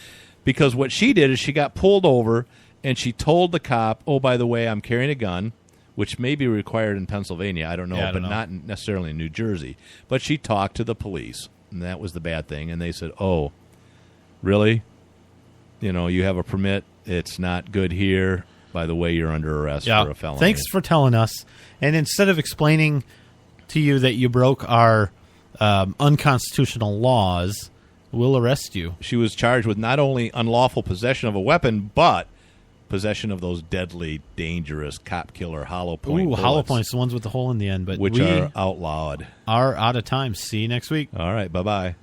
because what she did is she got pulled over and she told the cop, oh, by the way, I'm carrying a gun, which may be required in Pennsylvania. I don't know, but not necessarily in New Jersey. But she talked to the police, and that was the bad thing. And they said, oh, really? You have a permit. It's not good here. By the way, you're under arrest for a felony. Thanks for telling us. And instead of explaining to you that you broke our unconstitutional laws, we'll arrest you. She was charged with not only unlawful possession of a weapon, but possession of those deadly, dangerous cop killer hollow point bullets. Hollow points, the ones with the hole in the end. But which are outlawed. Are out of time. See you next week. All right, bye-bye.